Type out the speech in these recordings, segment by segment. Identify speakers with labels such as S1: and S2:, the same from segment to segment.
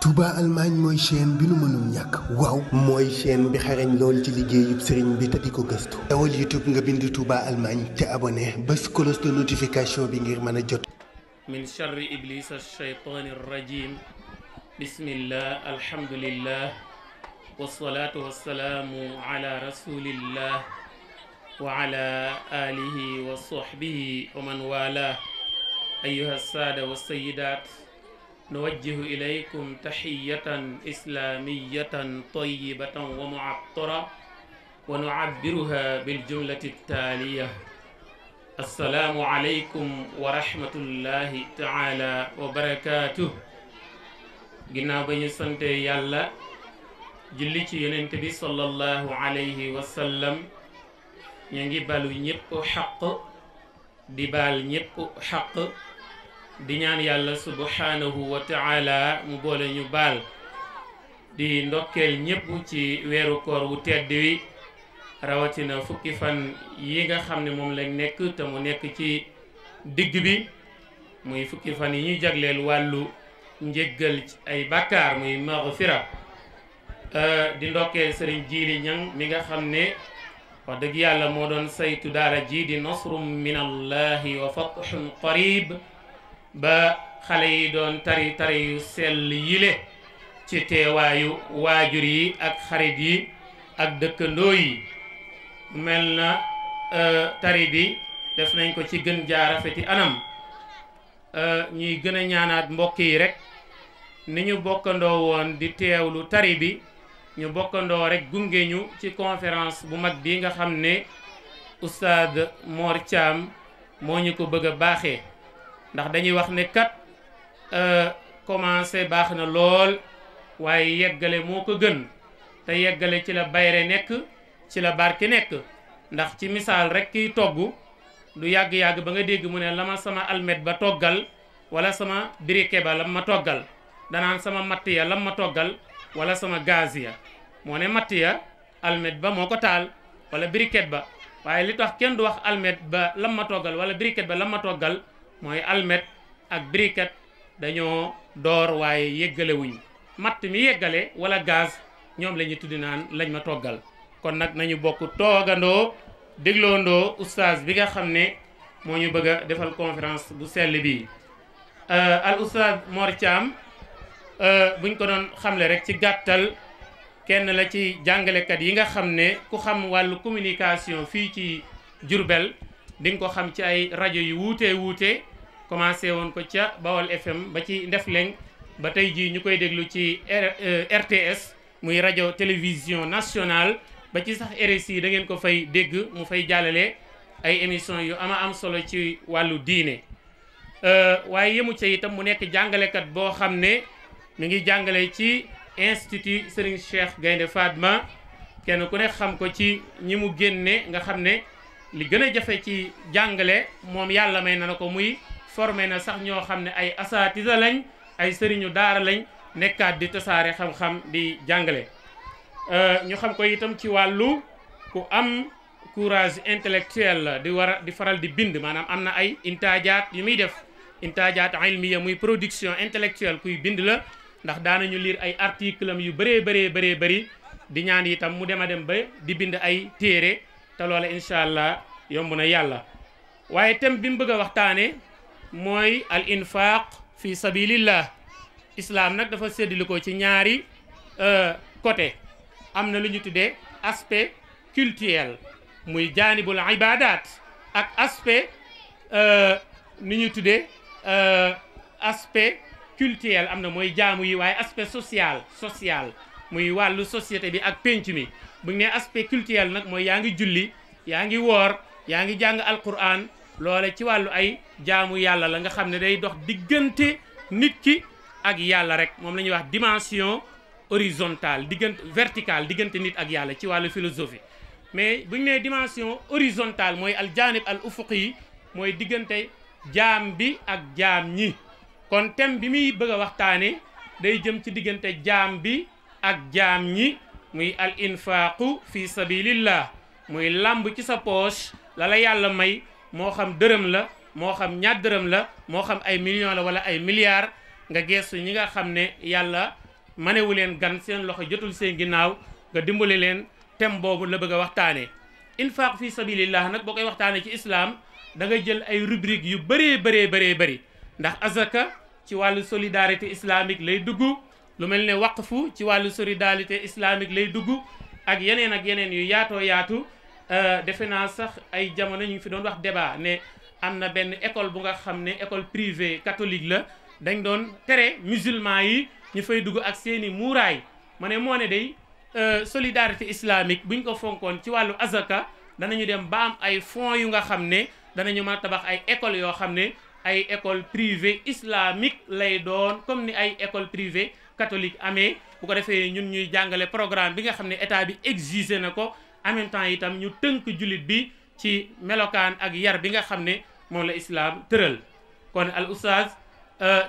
S1: Touba Allemagne mooy chaîne bi nu mënul ñàkk waaw mooy chaîne bi xarañ lool ci liggéeyub sëriñ bi te di ko gëstu dawal YouTube nga bind Touba Allemagne te abonné bés cloche de notification bi ngir mën a jot
S2: min charri iblis alcheytaani arrajim bismillah alhamdulillah wasalaatu wasalaamu ala rasulillah wa ala alihi wa sahbihi wa man wala ayuha saada wa sayidat nuwajjihu ilaykum taxiyatan islamiyatan tayyibatan wa muattara wa nucabbiruha biljumlati taaliya assalaamu aleykum wa rahmatullahi taala wa barakaatuh. ginnaaw ba ñu sante yàlla julli ci yonent bi sallallahu alayhi wa sallam ñu ngi balu ñépp xaq di baal ñépp xaq di ñaan yàlla subhanahu wa taala mu boole ñu baal di ndokkeel ñépp ci weeru koor wu tedd wi rawatina fukki fan yi nga xam ne moom lañ nekk te mu nekk ci digg bi muy fukki fan yi ñu jagleel wàllu njéggal ay bàkkaar muy maghfira di ndokkeel sëriñ Jiili Ñang mi nga xam ne wax dëgg yàlla moo doon saytu daara ji di nasrum min allahi wa fathun qarib ba xale yi doon tari yu sell yile ci teewaayu waajur yi ak xarit yi ak dëkkandoo yi mel na tari bi def nañ ko ci gën jaarafeti anam ñuy gën a ñaanaat mbokk yi rek ni ñu bokkandoo woon di teewlu tari bi ñu bokkandoo rek gunge ñu ci conférence bu mag bi nga xam ne Oustaz Mor Thiam moo ñu ko bëgg a baaxee ndax dañuy wax ne kat commencé baax na lool waaye yeggale moo ko gën te yeggale ci la bayre nekk ci la barke nekk ndax ci misaal rek kiy togg du yàgg-yàgg ba nga dégg mu ne la ma sama almet ba toggal wala sama briquet ba lam ma toggal danaan sama matt ya lam ma toggal wala sama gaz ya moo ne matt ya almet ba moo ko taal wala briquet ba waaye li tax kenn du wax almet ba lam ma toggal wala briquet ba lam ma toggal mooy almet ak briquet dañoo door waaye yeggalewuñ matt mi yeggale wala gaz ñoom la ñuy tuddi naan lañ ma toggal kon nag nañu bokk toogandoo dégloondoo oustaz bi nga xam ne moo ñu bëgg a defal conférence bu sell bii al oustaz Mor Thiam buñ ko doon xamle rek ci gàttal kenn la ci jàngalekat yi nga xam ne ku xam wàllu communication fii ci Diourbel di nga ko xam ci ay rajo yu wuute commencé woon ko ca Bawol FM ba ci Ndefleng ba tey jii ñu koy déglu ci RTS muy rajo télévision nationale ba ci sax RSI da ngeen ko fay dégg mu fay jàllale ay émission yu am solo ci wàllu diine waaye yemu ca itam mu nekk jàngalekat boo xam ne mi ngi jàngale ci institut Serigne Cheikh Gaynde Fatma kenn ku ne xam ko ci ñi mu génne nga xam ne li gën a jafe ci jàngale moom yàlla may na ko muy formé na sax ñoo xam ne ay asatisa lañ ay sëriñu daara lañ nekkaat di tasaare xam-xam di jàngale ñu xam ko itam ci wàllu ku am courage intellectuel la di faral di bind maanaam am na ay intaajaat yu muy def intaajaat ilmiya muy production intellectuelle kuy bind la ndax daanañu lire ay article am yu bëree bëri di ñaan itam mu dem a dem ba di bind ay téere te loola incha allah yomb na yàlla waaye thème bi mu bëgg a waxtaane mooy al infaq fi sabilillah islam nag dafa séddale ko ci ñaari côté am na lu ñu tuddee aspect culturel muy jaanibul ibadat ak aspect ni ñu tuddee aspect culturel am na mooy jaamu yi waaye aspect social muy wàllu société bi ak penc mi bu ñu nee aspect culturel nag mooy yaa ngi julli yaa ngi woor yaa ngi jàng alquran loola ci wàllu ay jaamu yàlla la nga xam ne day dox diggante nit ki ak yàlla rek moom la ñuy wax dimension horizontale verticale diggante nit ak yàlla ci wàllu philosophie mais bu ñu nee dimension horizontale mooy al janib al ufuqi yi mooy diggante jaam bi ak jaam ñi kon thème bi muy bëgg a waxtaane day jëm ci diggante jaam bi ak jaam ñi muy al infaqu fi sabilillah muy làmb ci sa poche la la yàlla may moo xam dërëm la moo xam ñaar dërëm la moo xam ay millions la wala ay milliards nga geestu ñi nga xam ne yàlla manewu leen gan seen loxo jotul seen ginnaaw nga dimbali leen thème boobu la bëgg a waxtaane infaq fi sabilillah nag boo koy waxtaane ci islam da ngay jël ay rubrique yu bëree bëri ndax azaka ci wàllu solidarité islamique lay dugg lu mel ne waqfu ci wàllu solidarité islamique lay dugg ak yeneen yu yaatoo yaatu defe naa sax ay jamono ñu ngi fi doon wax débat ne am na benn école bu nga xam ne école privée catholique la dañ doon tere musulman yi ñu fay dugg ak seeni muuraay ma ne moo ne day solidarité islamique buñ ko fonkoon ci wàllu azaka danañu dem ba am ay fonds yu nga xam ne danañu mën a tabax ay écoles yoo xam ne ay école privée islamique lay doon comme ni ay école privée catholique amee bu ko defee ñun ñuy jàngale programme bi nga xam ne état bi exigé na ko en même temps itam ñu tënk jullit bi ci melokaan ak yar bi nga xam ne moom la islam tëral. kon al oustaz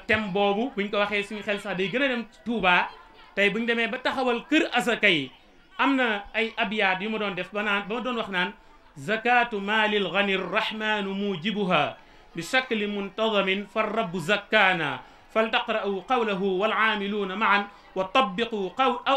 S2: thème boobu buñ ko waxee suñu xel sax day gën a dem Touba tey buñ demee ba taxawal kër asaka yi am na ay abyaat yu ma doon def ba ma doon wax naan zakatu maalil ghani rahmanu mujibuha bi shakli muntazamin fa rabbu zakkaana fal taqra'u qawlahu wal aamiluuna maan wa tabiqu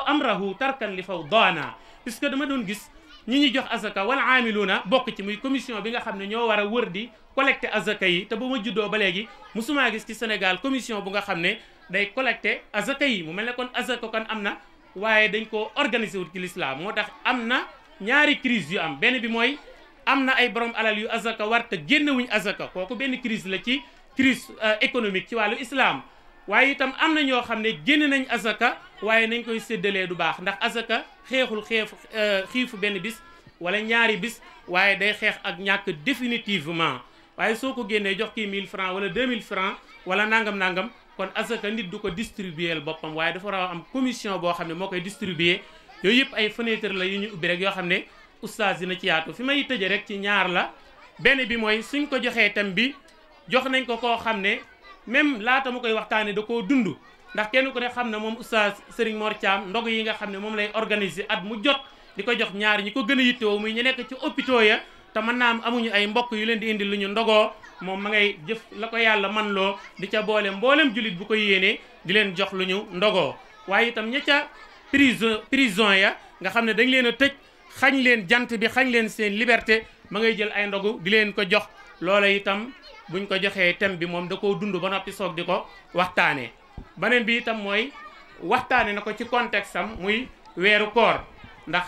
S2: amrahu tarkan li fawdaana puisque dama doon gis ñi ñuy jox azaka wal aamiluuna bokk ci muy commission bi nga xam ne ñoo war a wër di collecté azaka yi te ba ma juddoo ba léegi musumaa gis ci Sénégal commission bu nga xam ne day collecté azaka yi mu mel ne kon azaka kon am na waaye dañ ko organisé wut ci l'islam moo tax am na ñaari crise yu am benn bi mooy am na ay borom alal yu azaka war te génnewuñ azaka kooku benn crise la ci crise économique ci wàllu islam waaye itam am na ñoo xam ne génn nañ azaka waaye nañ koy séddalee du baax ndax azaka xeexul xiifu benn bis wala ñaari bis waaye day xeex ak ñàkk définitivement waaye soo ko génnee jox kii 1000 francs wala 2000 francs wala nangam kon azaka nit du ko distribuer boppam waaye dafa war a am commission boo xam ne moo koy distribuer yooyu yëpp ay fenêtre la yu ñu ubbi rek yoo xam ne oustaz dina ci yaatu fi may tëje rek ci ñaar la benn bi mooy suñ ko joxee thème bi jox nañ ko koo xam ne même laata mu koy waxtaane da koo dund ndax kenn ku ne xam ne moom oustaz Serigne Mor Thiam ndog yi nga xam ne moom lay organiser at mu jot di ko jox ñaar ñi ko gën a yittewoo muy ñu nekk ci hôpitaux ya te mën naa am amuñu ay mbokk yu leen di indi lu ñu ndogoo moom ma ngay jëf la ko yàlla man loo di ca boole mboolem jullit bu ko yéenee di leen jox lu ñu ndogoo waaye itam ña ca prison ya nga xam ne dañ leen a tëj xañ leen jant bi xañ leen seen liberté ma ngay jël ay ndogu di leen ko jox loola itam buñ ko joxee thème bi moom da koo dund ba noppi soog di ko waxtaanee beneen bi itam mooy waxtaane na ko ci contexte am muy weeru koor ndax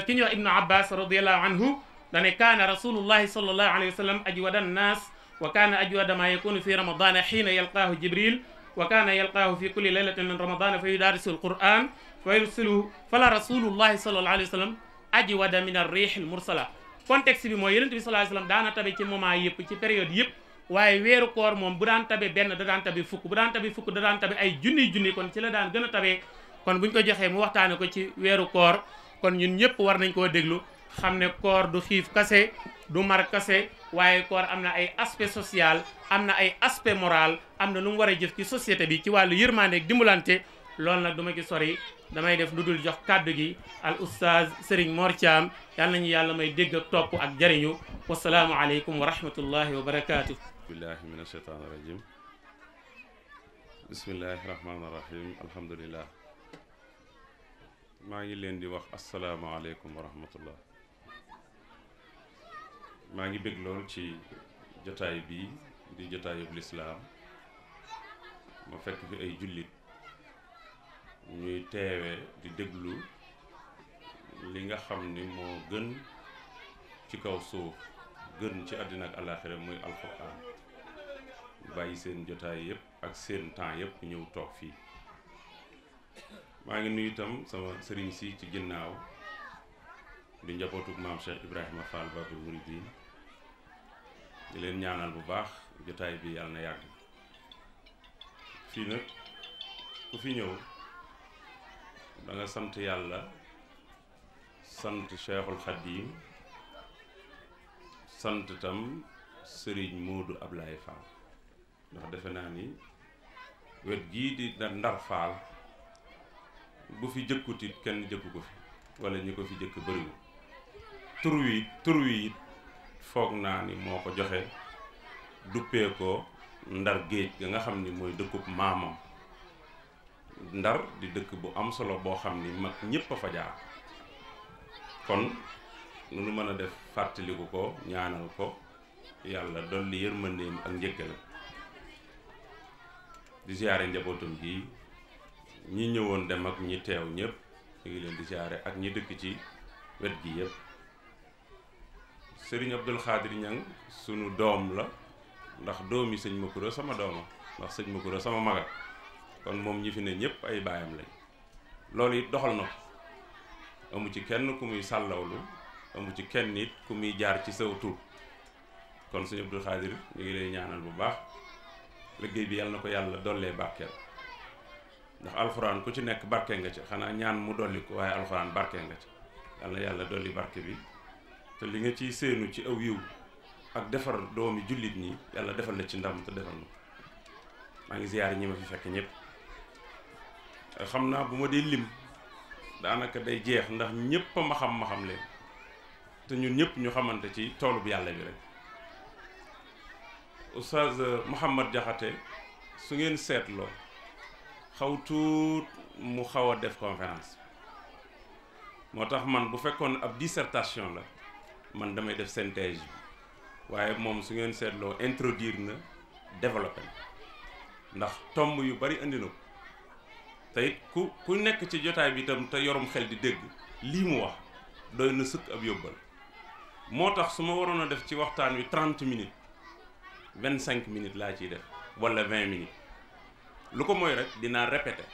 S2: ki ñuy wax ibnu abbas radiallahu anhu dane kaana rasulullahi sallallahu alayhi wa sallam ajwada annaas wa kaana ajwada ma yakunu fi ramadana xiina yalqaahu jibril wa kaana yalqaahu fi kulli laylatin min ramadana fa yudaarisu alquran fa yursiluhu fala rasulullahi sallallahu alayhi wa sallam ajwada min arriix almursala contexte bi mooy yonent bi sallallahu alayhi wa sallam daana tabe ci moment yëpp ci période yëpp waaye weeru koor moom bu daan tabe benn da daan tabe fukk bu daan tabe fukk da daan tabe ay junni kon ci la daan gën a tabee kon buñ ko joxee mu waxtaane ko ci weeru koor kon ñun ñëpp war nañ koo déglu xam ne koor du xiif kase du mar kase waaye koor am na ay aspect social am na ay aspect moral am na lu mu war a jëf ci société bi ci wàllu yërmande ak dimbalante loolu nag du ma ci sori damay def lu dul jox kàddu gi al oustaz Serigne Mor Thiam yal nañu yàlla may dégg ak topp ak jariñu wasalaamu aleykum wa rahmatullahi wa barakaatu.
S3: billahi min asheytaan irajim bismillahi rahmaani rahim alhamdulillah maa ngi leen di wax asalaamaaleykum wa rahmatullah maa ngi bég lool ci jotaay bii di jotaayub lislaam ma fekk fi ay jullit ñuy teewe di déglu li nga xam ni moo gën ci kaw suuf gën ci àddina ak àllaaxira muy alxuraan bàyyi seen jotaay yëpp ak seen temps yëpp ñëw toog fii maa ngi nuyu itam sama sëriñ si ci ginnaaw di njabootuk maam Cheikh Ibrahima Fall Babul Mouridine di leen ñaanal bu baax jotaay bi yàlla na yàgg fii nag ku fi ñëw da nga sant yàlla sant Cheikhul Khadim sant tam Serigne Modou Ablaye Fall ndax defe naa ni wet gii di Ndar Fall bu fi jëkkutit kenn jëkku ko fi wala ñi ko fi jëkk bëriwul tur wi foog naa ni moo ko joxe duppee ko Ndar géej ga nga xam ni mooy dëkkub maamam Ndar di dëkk bu am solo boo xam ni mag ñépp a fa jaar kon nu mën a def fàttaliku ko ñaanal ko yàlla dolli yërmandeem ak njëkkal di ziyaare njabootam gi ñi ñëwoon dem ak ñi teew ñëpp ñu ngi leen di ziyaare ak ñi dëkk ci wet gi yëpp. Sëriñ Abdul Xaadir Ñang sunu doom la ndax doomi sëñ Makura sama dooma ndax sëñ Makura sama maga kon moom ñi fi ne ñëpp ay baayam lañ loolu it doxal na ko amu ci kenn ku muy sàllawlu amu ci kenn it ku muy jaar ci saw tur kon sëñ Abdul Xaadir ñu ngi lay ñaanal bu baax liggéey bi yàlla na ko yàlla dollee barkeel ndax alxuraan ku ci nekk barke nga ci xanaa ñaan mu dolli ko waaye alxuraan barke nga ci yàlla yàlla dolli barke bi te li nga ciy séenu ci aw yiw ak defar doomi jullit ñi yàlla defal la ci ndam te defal na maa ngi ziyaar ñi ma fi fekk ñëpp xam naa bu ma dee lim daanaka day jeex ndax ñëpp ma xam leen te ñun ñëpp ñu xamante ci toolu bu yàlla bi rek Oustaz Mouhamad Jaxate su ngeen seetloo xaw tuut mu xaw a def conférence moo tax man bu fekkoon ab dissertation la man damay def synthèse bi waaye moom su ngeen seetloo introduire na développé ndax tomb yu bari andi na ko te it ku nekk ci jotaay bi itam te yorum xel di dégg lii mu wax doy na sëkk ab yóbbal moo tax su ma waroon a def ci waxtaan wi 30 minutes 25 minutes laa ciy def wala 20 minutes lu ko mooy rek dinaa répété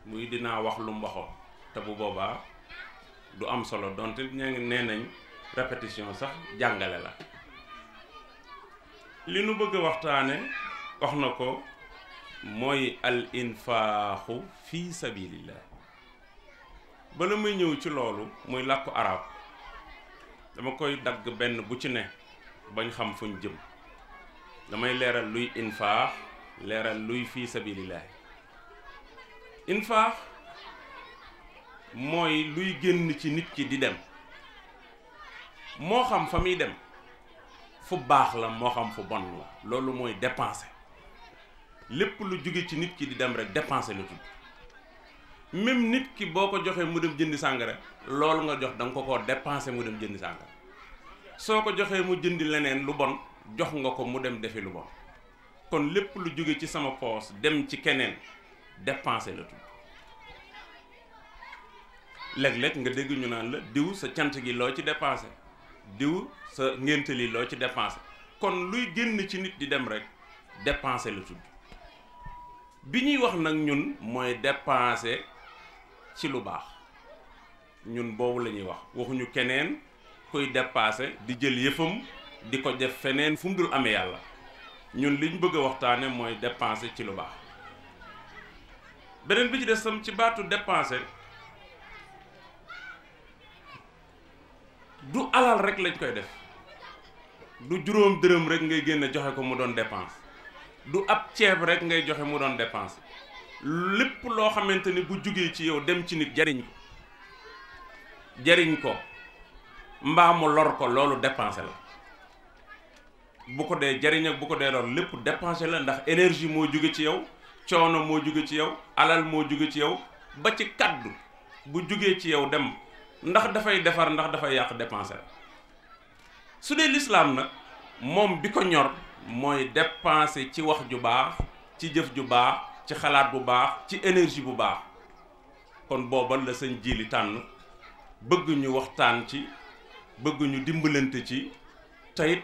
S3: muy dinaa wax lu mu waxoon te bu boobaa du am solo donte nee nañ répétition sax jàngale la li nu bëgg a waxtaane wax na ko mooy al infaaxu fi sabilillah bala muy ñëw ci loolu muy làkku arab dama koy dagg benn bu ci ne bañ xam fuñ jëm damay leeral luy infaax leeral luy fi sabilillah infaax mooy luy génn ci nit ki di dem moo xam fa muy dem fu baax la moo xam fu bon la loolu mooy dépenser lépp lu jóge ci nit ki di dem rek dépenser la tudd même nit ki boo ko joxee mu dem jëndi sàngara loolu nga jox da nga ko koo dépenser mu dem jëndi sàngara soo ko joxee mu jëndi leneen lu bon jox nga ko mu dem defi lu bon kon lépp lu jóge ci sama poos dem ci keneen dépenser la tudd léeg-léeg nga dégg ñu naan la diw sa cant gi loo ci dépensé diw sa ngénte li loo ci dépensé kon luy génn ci nit di dem rek dépensé la tudd bi ñuy wax nag ñun mooy dépensé ci lu baax ñun boobu la ñuy wax waxuñu keneen kuy dépensé di jël yëfam di ko def feneen fu mu dul amee yàlla ñun liñ bëgg a waxtaane mooy dépensé ci lu baax beneen bi ci des tam ci baatu dépensé du alal rek lañ koy def du juróom dërëm rek ngay génne joxe ko mu doon dépense du ab ceeb rek ngay joxe mu doon dépense lépp loo xamante ni bu jugee ci yow dem ci nit jariñ ko mbaa mu lor ko loolu dépensé la bu ko dee jariñ ak bu ko dee lor lépp dépensé la ndax énergie moo jóge ci yow coono moo jóge ci yow alal moo jóge ci yow ba ci kaddu bu jógee ci yow dem ndax dafay defar ndax dafay yàq dépensé la su dee lislaam nag moom bi ko ñor mooy dépensé ci wax ju baax ci jëf ju baax ci xalaat bu baax ci énergie bu baax kon boobal la sëñ Jili tànn bëgg ñu waxtaan ci bëgg ñu dimbalante ci teyit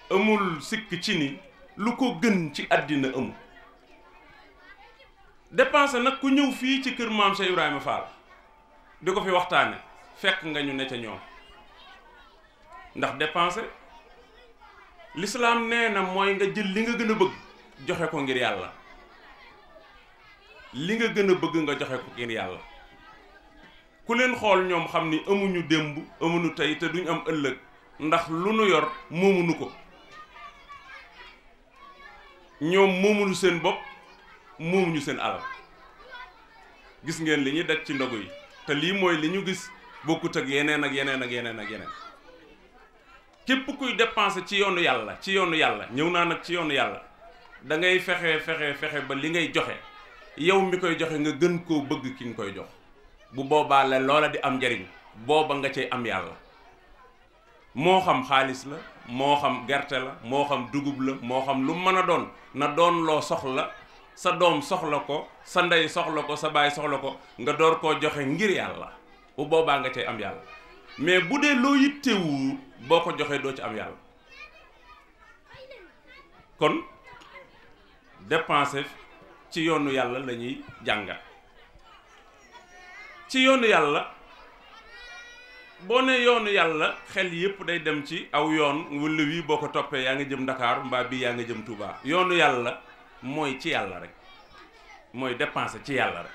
S3: amul sikk ci ni lu ko gën ci àddina amul dépensé nag ku ñëw fii ci kër maam Cheikh Ibrahima Fall di ko fi waxtaane fekk nga ñu ne ca ñoom ndax dépensé l'islam nee na mooy nga jël li nga gën a bëgg joxe ko ngir yàlla li nga gën a bëgg nga joxe ko ngir yàlla ku leen xool ñoom xam ni amuñu démb amuñu tey te duñ am ëllëg ndax lu nu yor moomuñu ko ñoom moomuñu seen bopp moomuñu seen alal gis ngeen li ñuy daj ci ndogu yi te lii mooy li ñu gis bokkut ak yeneen ak yeneen ak yeneen ak yeneen képp kuy dépenser ci yoonu yàlla ñëw naa nag ci yoonu yàlla da ngay fexe ba li ngay joxe yow mi koy joxe nga gën koo bëgg ki nga koy jox bu boobaa la loola di am njariñ booba nga cay am yàlla moo xam xaalis la moo xam gerte la moo xam dugub la moo xam lu mën a doon na doon loo soxla sa doom soxla ko sa ndey soxla ko sa baay soxla ko nga door koo joxe ngir yàlla bu boobaa nga cay am yàlla mais bu dee loo yittewu boo ko joxee doo ci am yàlla kon dépenser ci yoonu yàlla la ñuy jàngat ci yoonu yàlla boo ne yoonu yàlla xel yépp day dem ci aw yoon wala wii boo ko toppee yaa ngi jëm Dakar mbaa bii yaa ngi jëm Touba yoonu yàlla mooy ci yàlla rek mooy dépenser ci yàlla rek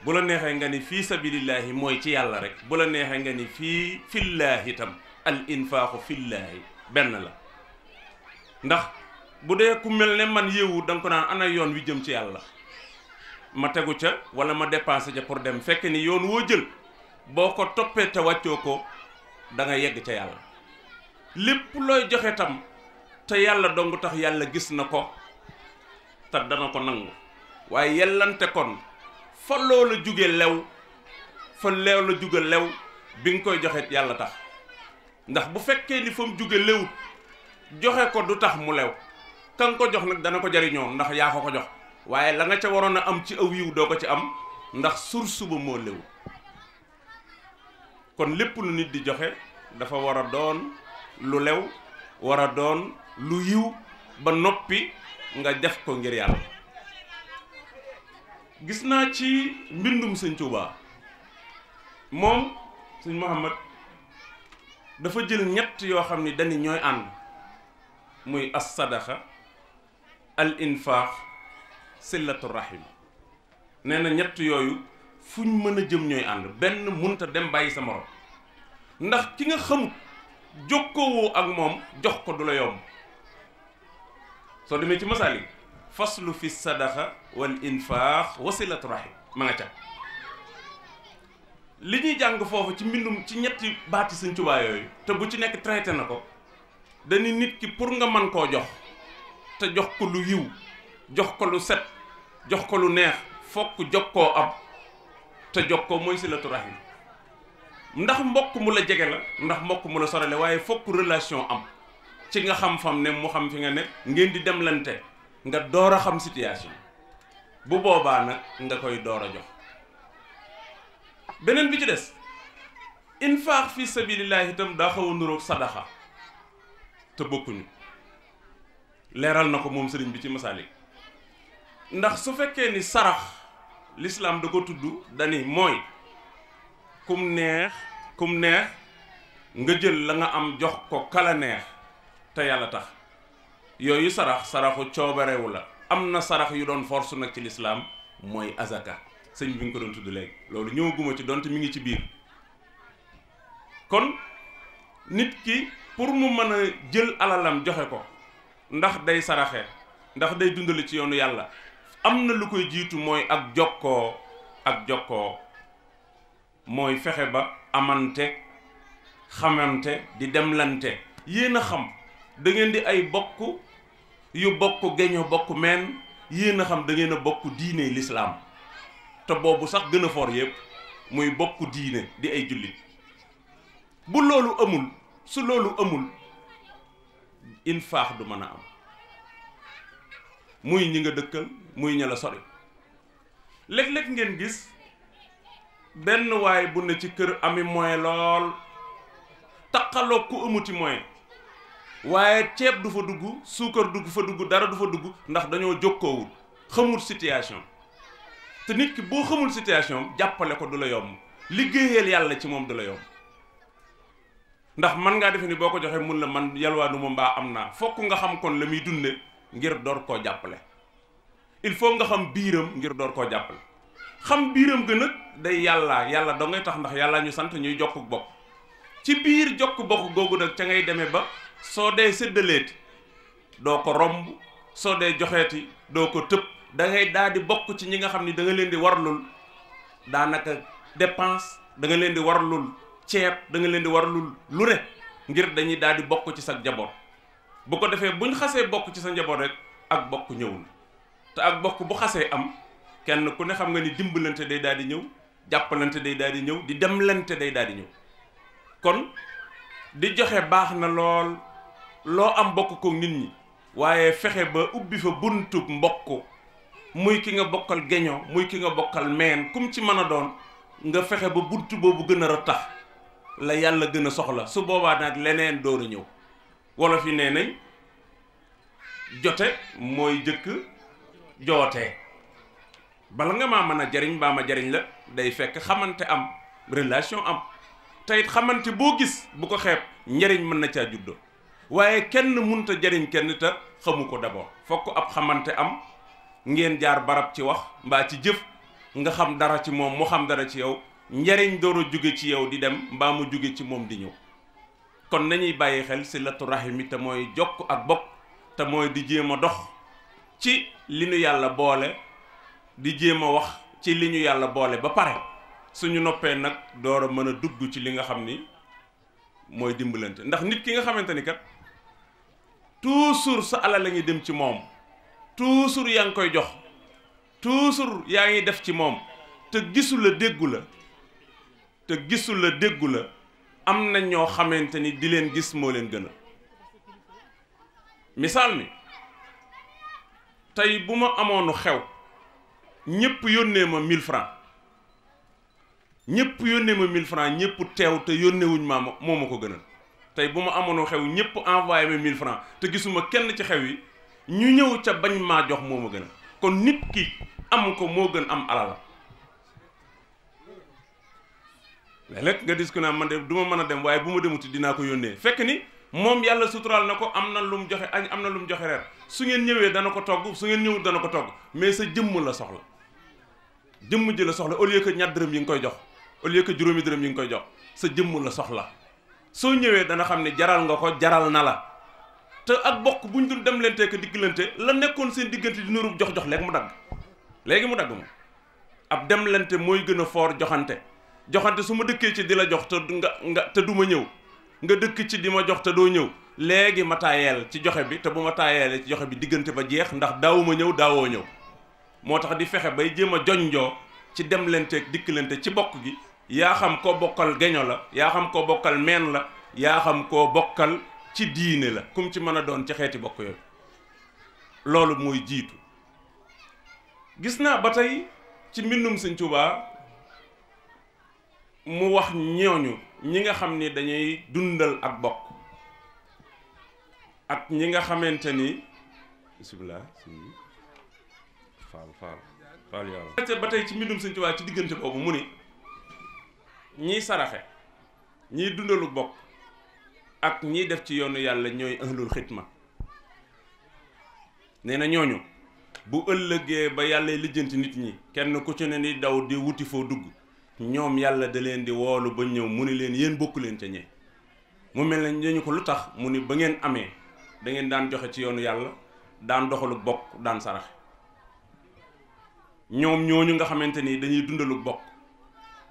S3: bu la neexee nga ni fii sabilillahi mooy ci yàlla rek bu la neexee nga ni fii fillaahi itam al infaaxu fillaahi benn la ndax bu dee ku mel ne man yéewu da nga ko naan ana yoon wi jëm ci yàlla ma tegu ca wala ma dépenser ca pour dem fekk ni yoon woo jël boo ko toppee te wàccoo ko da nga yegg ca yàlla lépp looy joxe tam te yàlla dong tax yàlla gis na ko te dana ko nangu waaye yellante kon fa loola jóge lew fa leew la jóge lew bi nga koy joxe yàlla tax ndax bu fekkee ni fa mu jóge lewut joxe ko du tax mu lew ka nga ko jox nag dana ko jariñoo ndax yaa ko jox waaye la nga ca waroon a am ci aw yiw doo ko ci am ndax source ba moo lew kon lépp lu nit di joxe dafa war a doon lu lew war a doon lu yiw ba noppi nga def ko ngir yàlla gis naa ci mbindum sëñ Tuubaa moom sëñ Muhammad dafa jël ñett yoo xam ni dañu ñooy ànd muy as sadaxa al infaax sillatu rahim nee na ñett yooyu fuñ mën a jëm ñooy ànd benn munta dem bàyyi sa morom ndax ki nga xamut jokkoowoo ak moom jox ko du la yomb soo demee ci masaalik faslu fi sadaxa wal infaax wa sillatu rahim ma nga ca li ñuy jàng foofu ci mbindum ci ñetti baati Sëñ Tuubaa yooyu te bu ci nekk traité na ko dañu nit ki pour nga mën koo jox te jox ko lu yiw jox ko lu set jox ko lu neex fokk jox koo am te jox ko mooy silatu rahim ndax mbokk mu la jege la ndax mbokk mu la sorale waaye fokk relation am ci nga xam fam ne mu xam fi nga ne ngeen di demlante nga door a xam situation bu boobaa nag nga koy door a jox beneen bi ci des infaax fi sabilillahi itam daa xaw a nuroog sadaxa te bokkuñu leeral na ko moom sëriñ bi ci masaalik ndax su fekkee ni sarax l'islam da ko tudd dani mooy kum neex nga jël la nga am jox ko kala neex te yàlla tax yooyu saraxu coobarewu la am na sarax yu doon force nag ci l'islam mooy azaka sëñ bi nga ko doon tudd léegi loolu ñëwaguma ci donte mi ngi ci biir kon nit ki pour mu mën a jël alalam joxe ko ndax day saraxe ndax day dundale ci yoonu yàlla am na lu koy jiitu mooy ak jokkoo mooy fexe ba amante xamante di demlante yéen a xam da ngeen di ay bokk yu bokk geño bokk meen yéen a xam da ngeen a bokk diine l'islam te boobu sax gën a for yépp muy bokk diine di ay jullit bu loolu amul su loolu amul infaax du mën a am muy ñi nga dëkkal muy ña la sori léeg-léeg ngeen gis benn waay bu ne ci kër ami moyen lool taqaloo ku amuti moyen waaye ceeb du fa dugg suukar dugg fa dugg dara du fa dugg ndax dañoo jokkoowul xamul situation te nit ki boo xamul situation jàppale ko du la yomb liggéeyal yàlla ci moom du la yomb ndax man ngaa defe ni boo ko joxee mun la man yalwaanu ma mbaa am naa fokk nga xam kon la muy dunde ngir door koo jàppale il faut nga xam biiram ngir door koo jàppale xam biiram gën nag day yàlla doo ngay tax ndax yàlla ñu sant ñuy jokk bokk ci biir jokk bokk googu nag ca ngay demee ba soo dee séddaleeti doo ko romb soo dee joxeeti doo ko tëb da ngay daal di bokk ci ñi nga xam ni da nga leen di warlul daanaka dépense da nga leen di warlul ceeb da nga leen di warlul lu ne ngir dañuy daal di bokk ci sa njaboot bu ko defee buñ xasee bokk ci sa njaboot rek ak bokk ñëwul te ak bokk bu xasee am kenn ku ne xam nga ni dimbalante day daal di ñëw jàppalante day daal di ñëw di demlante day daal di ñëw kon di joxe baax na lool loo am bokk ko nit ñi waaye fexe ba ubbi fa buntub mbokk muy ki nga bokkal geño muy ki nga bokkal meen kum ci mën a doon nga fexe ba buntu boobu gën a ratax la yàlla gën a soxla su boobaa nag leneen door a ñëw wolof yi nee nañ jote mooy jëkk jootee bala nga maa mën a jariñ baa ma jariñ la day fekk xamante am relation am te it xamante boo gis bu ko xeeb njariñ mën na caa juddoo waaye kenn munta jariñ kenn te xamu ko d'abord fokk ab xamante am ngeen jaar barab ci wax mbaa ci jëf nga xam dara ci moom mu xam dara ci yow njariñ door a jóge ci yow di dem mbaa mu jóge ci moom di ñëw kon nañuy bàyyi xel silatu rahimi te mooy jokk ak bokk te mooy di jéem a dox ci li ñu yàlla boole di jéem a wax ci li ñu yàlla boole ba pare suñu noppee nag door a mën a dugg ci li nga xam ni mooy dimbalante ndax nit ki nga xamante ni kat toujours sa alal la ngi dem ci moom toujours yaa ngi koy jox toujours yaa ngi def ci moom te gisu la déggu la am na ñoo xamante ni di leen gis moo leen gën a misaal mi tey bu ma amoonu xew ñëpp yónnee ma 1000 francs ñëpp teew te yónneewuñ ma moo ma ko gënal tey bu ma amoonu xew ñëpp envoyé ma 1000 francs te gisuma kenn ci xew yi ñu ñëw ca bañ maa jox moo ma gënal kon nit ki am ko moo gën am alal léeg-léeg nga dis ko naa man de du ma mën a dem waaye bu ma demuti dinaa ko yónnee fekk ni moom yàlla suturaal na ko am na lu mu joxe añ am na lu mu joxe reer su ngeen ñëwee dana ko togg su ngeen ñëwul dana ko togg mais sa jëmm la soxla jëmm ji la soxla au lieu que ñaar dërëm yi nga koy jox au lieu que juróomi dërëm yi nga koy jox sa jëmm la soxla soo ñëwee dana xam ne jaral nga ko jaral na la te ak bokk buñ dul dem lente que digglante la nekkoon seen diggante di nurub jox léegi mu dagg moom ab dem lente mooy gën a foor joxante su ma dëkkee ci di la jox te te du ma ñëw nga dëkk ci di ma jox te doo ñëw léegi ma taayeel ci joxe bi te bu ma taayeele ci joxe bi diggante ba jeex ndax daawuma ñëw daawoo ñëw moo tax di fexe bay jéem a jonjoo ci dem lenteeg dikkalante ci bokk gi yaa xam koo bokkal geño la yaa xam koo bokkal meen la yaa xam koo bokkal ci diine la kum ci mën a doon ci xeeti bokk yooyu loolu mooy jiitu gis naa ba tey ci mbindum Sëñ Tuubaa mu wax ñooñu ñi nga xam ni dañuy dundal ak bokk ak ñi nga xamante ni bismillah faal yàlla ba tey ci mbindum Sëñ Tuubaa ci diggante boobu mu ni ñiy saraxe ñiy dundalu bokk ak ñiy def ci yoonu yàlla ñooy ahlul xidma nee na ñooñu bu ëllëgee ba yàlla lijjanti nit ñi kenn ku ci ne ni daw di wuti foo dugg ñoom yàlla da leen di woolu ba ñëw mu ni leen yéen bokku leen ca ñee mu mel ne dañu ko lu tax mu ni ba ngeen amee da ngeen daan joxe ci yoonu yàlla daan doxalu bokk daan saraxe ñoom ñooñu nga xamante ni dañuy dundalu bokk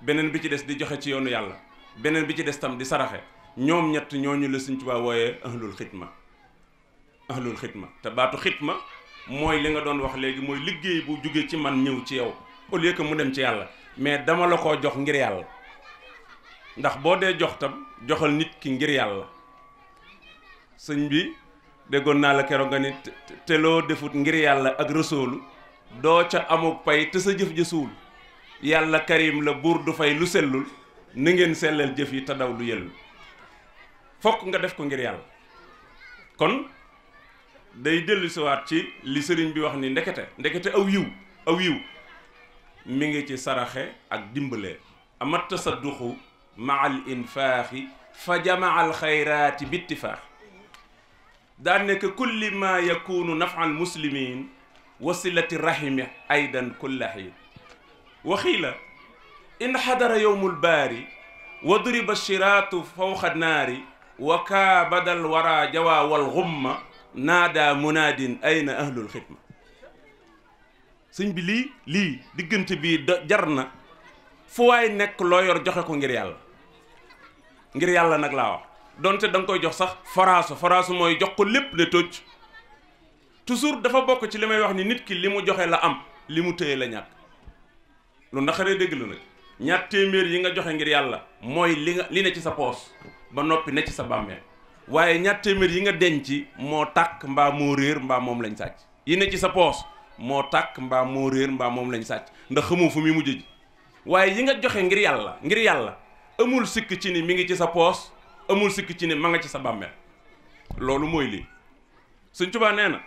S3: beneen bi ci des di joxe ci yoonu yàlla beneen bi ci des tam di saraxe ñoom ñett ñooñu la Sëñ Tuubaa wooyee ahlul xidma te baatu xidma mooy li nga doon wax léegi mooy liggéey bu jóge ci man ñëw ci yow au lieu que mu dem ci yàlla mais dama la koo jox ngir yàlla ndax boo dee jox tam joxal nit ki ngir yàlla sëñ bi déggoon naa la keroog nga ni te loo defut ngir yàlla ak rësoolu doo ca amuk pay te sa jëf ja suul yàlla karim la buur du fay lu sellul na ngeen sellal jëf yi te daw lu yellul fokk nga def ko ngir yàlla kon day dellusiwaat ci li sëriñ bi wax ni ndekete aw yiw mi ngi ci saraxe ak dimbalee amat tasadduxu ma al infaaxi fa jamaa al xayraati bittifaax daan nekk kulli ma yakunu nafa al muslimin wasilati rahimi aydan kulla xiin waxiila in xadara yowmul baari wa duriba shiraatu fawqa naari wa kaabadal wara jawa wal xumma naada munaadin ayna ahlul xidma sëñ bi lii diggante bii jar na fu waay nekk loo yor joxe ko ngir yàlla nag laa wax donte da nga koy jox sax faraasu mooy jox ko lépp ne tocc toujours dafa bokk ci li may wax ni nit ki li mu joxe la am li mu téye la ñàkk lu naqaree dégg la nag. ñaar téeméer yi nga joxe ngir yàlla mooy li ne ci sa poos ba noppi ne ci sa bàmmeel waaye ñaar téeméer yi nga denc moo tàkk mbaa moo réer mbaa moom lañ sàcc yi ne ci sa poos moo tàkk mbaa moo réer mbaa moom lañ sàcc ndax xamoo fu muy mujj ji waaye yi nga joxe ngir yàlla amul sikk ci ni mi ngi ci sa poos amul sikk ci ni ma nga ci sa bàmmeel loolu mooy lii Sëñ Tuubaa nee na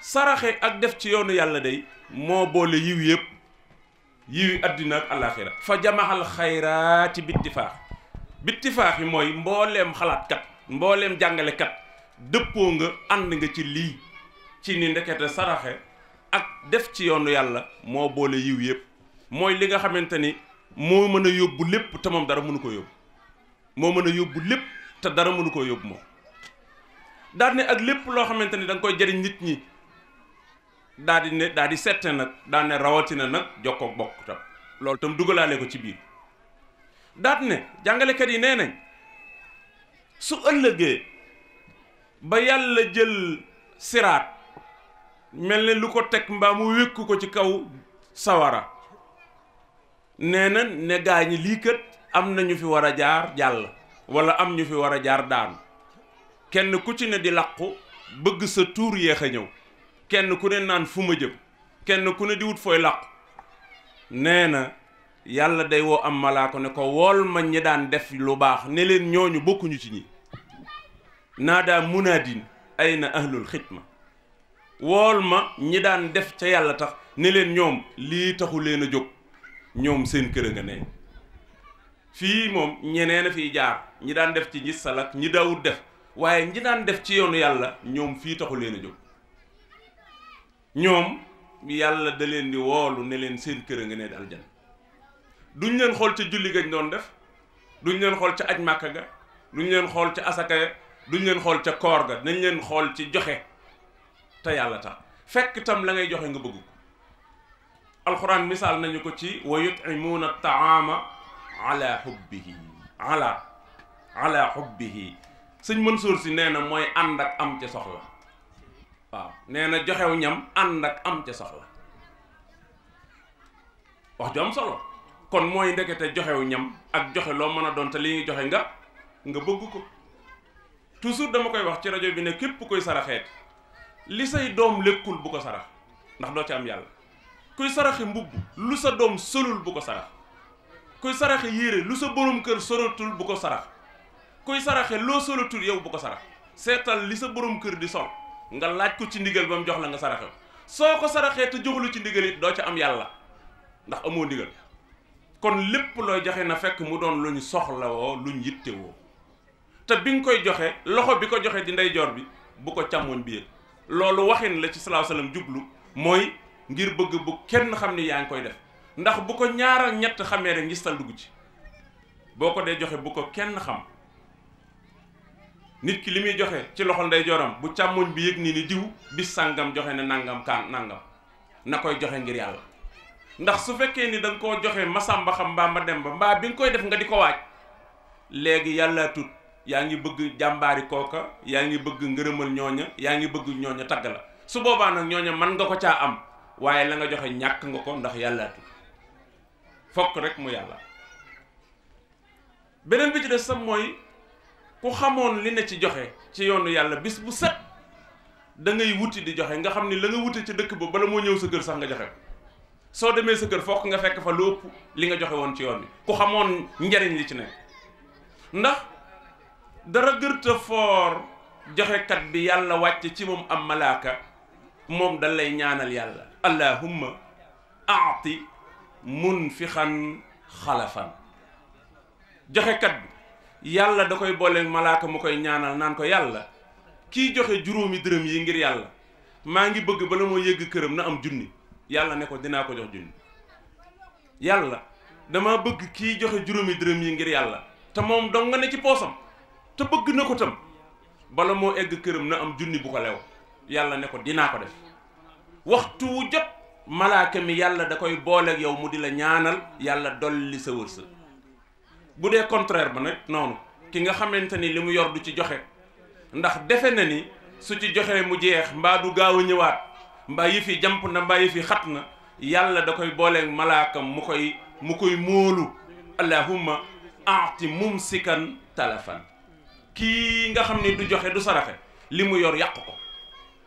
S3: saraxe ak def ci yoonu yàlla day moo boole yiw yëpp yiwi àddina ak àllaaxira fa jamaxal xayraati bittifaax yi mooy mbooleem xalaatkat mbooleem jàngalekat dëppoo nga ànd nga ci lii ci ni ndekete saraxe ak def ci yoonu yàlla moo boole yiw yëpp mooy li nga xamante ni moo mën a yóbbu lépp te moom dara mënu ko yóbbu moo mën a yóbbu lépp te dara mënu ko yóbbu moom daal ne ak lépp loo xamante ni da nga koy jëriñ nit ñi daal di sette nag daal ne rawatina nag jokkoog bokk tam loolu tam dugalaale ko ci biir daal ne jàngalekat yi nee nañ su ëllëgee ba yàlla jël siraat mel ne lu ko teg mbaa mu wékku ko ci kaw sawara nee na ne gaa ñi lii kat am na ñu fi war a jaar jàll wala am ñu fi war a jaar daanu kenn ku ci ne di làqu bëgg sa tuur yéex a ñëw kenn ku ne naan fu ma jëm kenn ku ne di wut fooy làqu nee na yàlla day woo am malaaka ne ko wool ma ñi daan def lu baax ne leen ñooñu bokkuñu ci ñi naadaa munaadin ayna ahlul xidma wool ma ñi daan def ca yàlla tax ne leen ñoom lii taxu leen a jóg ñoom seen kër a nga ne fii moom ñeneen a fiy jaar ñi daan def ci ñi salak ñi daawut def waaye ñi daan def ci yoonu yàlla ñoom fii taxu leen a jóg ñoom yàlla da leen di woolu ne leen seen kër a nga ne aljan duñ leen xool ca julli gañ doon def duñ leen xool ca aj màkka ga duñ leen xool ca asaka ya duñ leen xool ca koor ga nañ leen xool ci joxe te yàlla tax fekk tam la ngay joxe nga bëgg ko alxuraan misaal nañu ko ci wa yut'imuuna taama ala hubbihi ala hubbihi sëñ Mansour si nee na mooy ànd ak am ca soxla waaw nee na joxew ñam ànd ak am ca soxla wax ju am solo kon mooy ndekete joxew ñam ak joxe loo mën a doon te li ngi joxe nga bëgg ko toujours dama koy wax ci rajo bi ne képp koy saraxeet li say doom lekkul bu ko sarax ndax doo ci am yàlla kuy saraxe mbubb lu sa doom solul bu ko sarax kuy saraxe yére lu sa borom kër solatul bu ko sarax kuy saraxe loo solatul yow bu ko sarax seetal li sa borom kër di sol nga laaj ko ci ndigal ba mu jox la nga saraxe soo ko saraxee te joxulu ci ndigal it doo ca am yàlla ndax amoo ndigal kon lépp looy joxe na fekk mu doon lu ñu soxla woo lu ñu yitte woo te bi nga koy joxe loxo bi ko joxe di ndeyjoor bi bu ko càmmoñ bi yëg loolu waxin la ci sallallahu alayhi wasallam jublu mooy ngir bëgg bu kenn xam ni yaa ngi koy def ndax bu ko ñaar ak ñett xamee rek ngistal dugg ci boo ko dee joxe bu ko kenn xam nit ki li muy joxe ci loxol ndeyjooram bu càmmoñ bi yëg ni diw bis sàngam joxe ne nangam kaan nangam na koy joxe ngir yàlla ndax su fekkee ni da nga koo joxe masamba xam mbaa ma dem ba mbaa bi nga koy def nga di ko waaj léegi yàlla tut yaa ngi bëgg jàmbaari kooka yaa ngi bëgg ngërëmal ñooña yaa ngi bëgg ñooña tagg la su boobaa nag ñooña mën nga ko caa am waaye la nga joxe ñàkk nga ko ndax yàlla tut fokk rek mu yàlla beneen bi ci des sax mooy ku xamoon li ne ci joxe ci yoonu yàlla bis bu set da ngay wuti di joxe nga xam ni la nga wuti ci dëkk ba bala moo ñëw sa kër sax nga joxe soo demee sa kër fokk nga fekk fa lu ëpp li nga joxe woon ci yoon bi ku xamoon njariñ li ci nekk ndax dara gërta foor joxekat bi yàlla wàcce ci moom am malaaka moom da lay ñaanal yàlla allahumma aati munfixan xalafan joxekat bi yàlla da koy boole malaaka mu koy ñaanal naan ko yàlla kii joxe juróomi dërëm yi ngir yàlla maa ngi bëgg bala moo yëgg këram na am junni yàlla ne ko dinaa ko jox junni yàlla dama bëgg kii joxe juróomi dërëm yi ngir yàlla te moom dong nga ne ci poosam te bëgg na ko tam bala moo egg këram na am junni bu ko lew yàlla ne ko dinaa ko def waxtu wu jot malaaka mi yàlla da koy booleeg yow mu di la ñaanal yàlla dolli sa wërsëg bu dee contraire ba nag noonu ki nga xamante ni li mu yor du ci joxe ndax defe na ni su ci joxee mu jeex mbaa du gaaw a ñëwaat mbaa yi fi jàmp na mbaa yi fi xat na yàlla da koy booleeg malaakam mu koy móolu allahumma aati mumsikan talafan. kii nga xam ne du joxe du saraxe li mu yor yàq ko,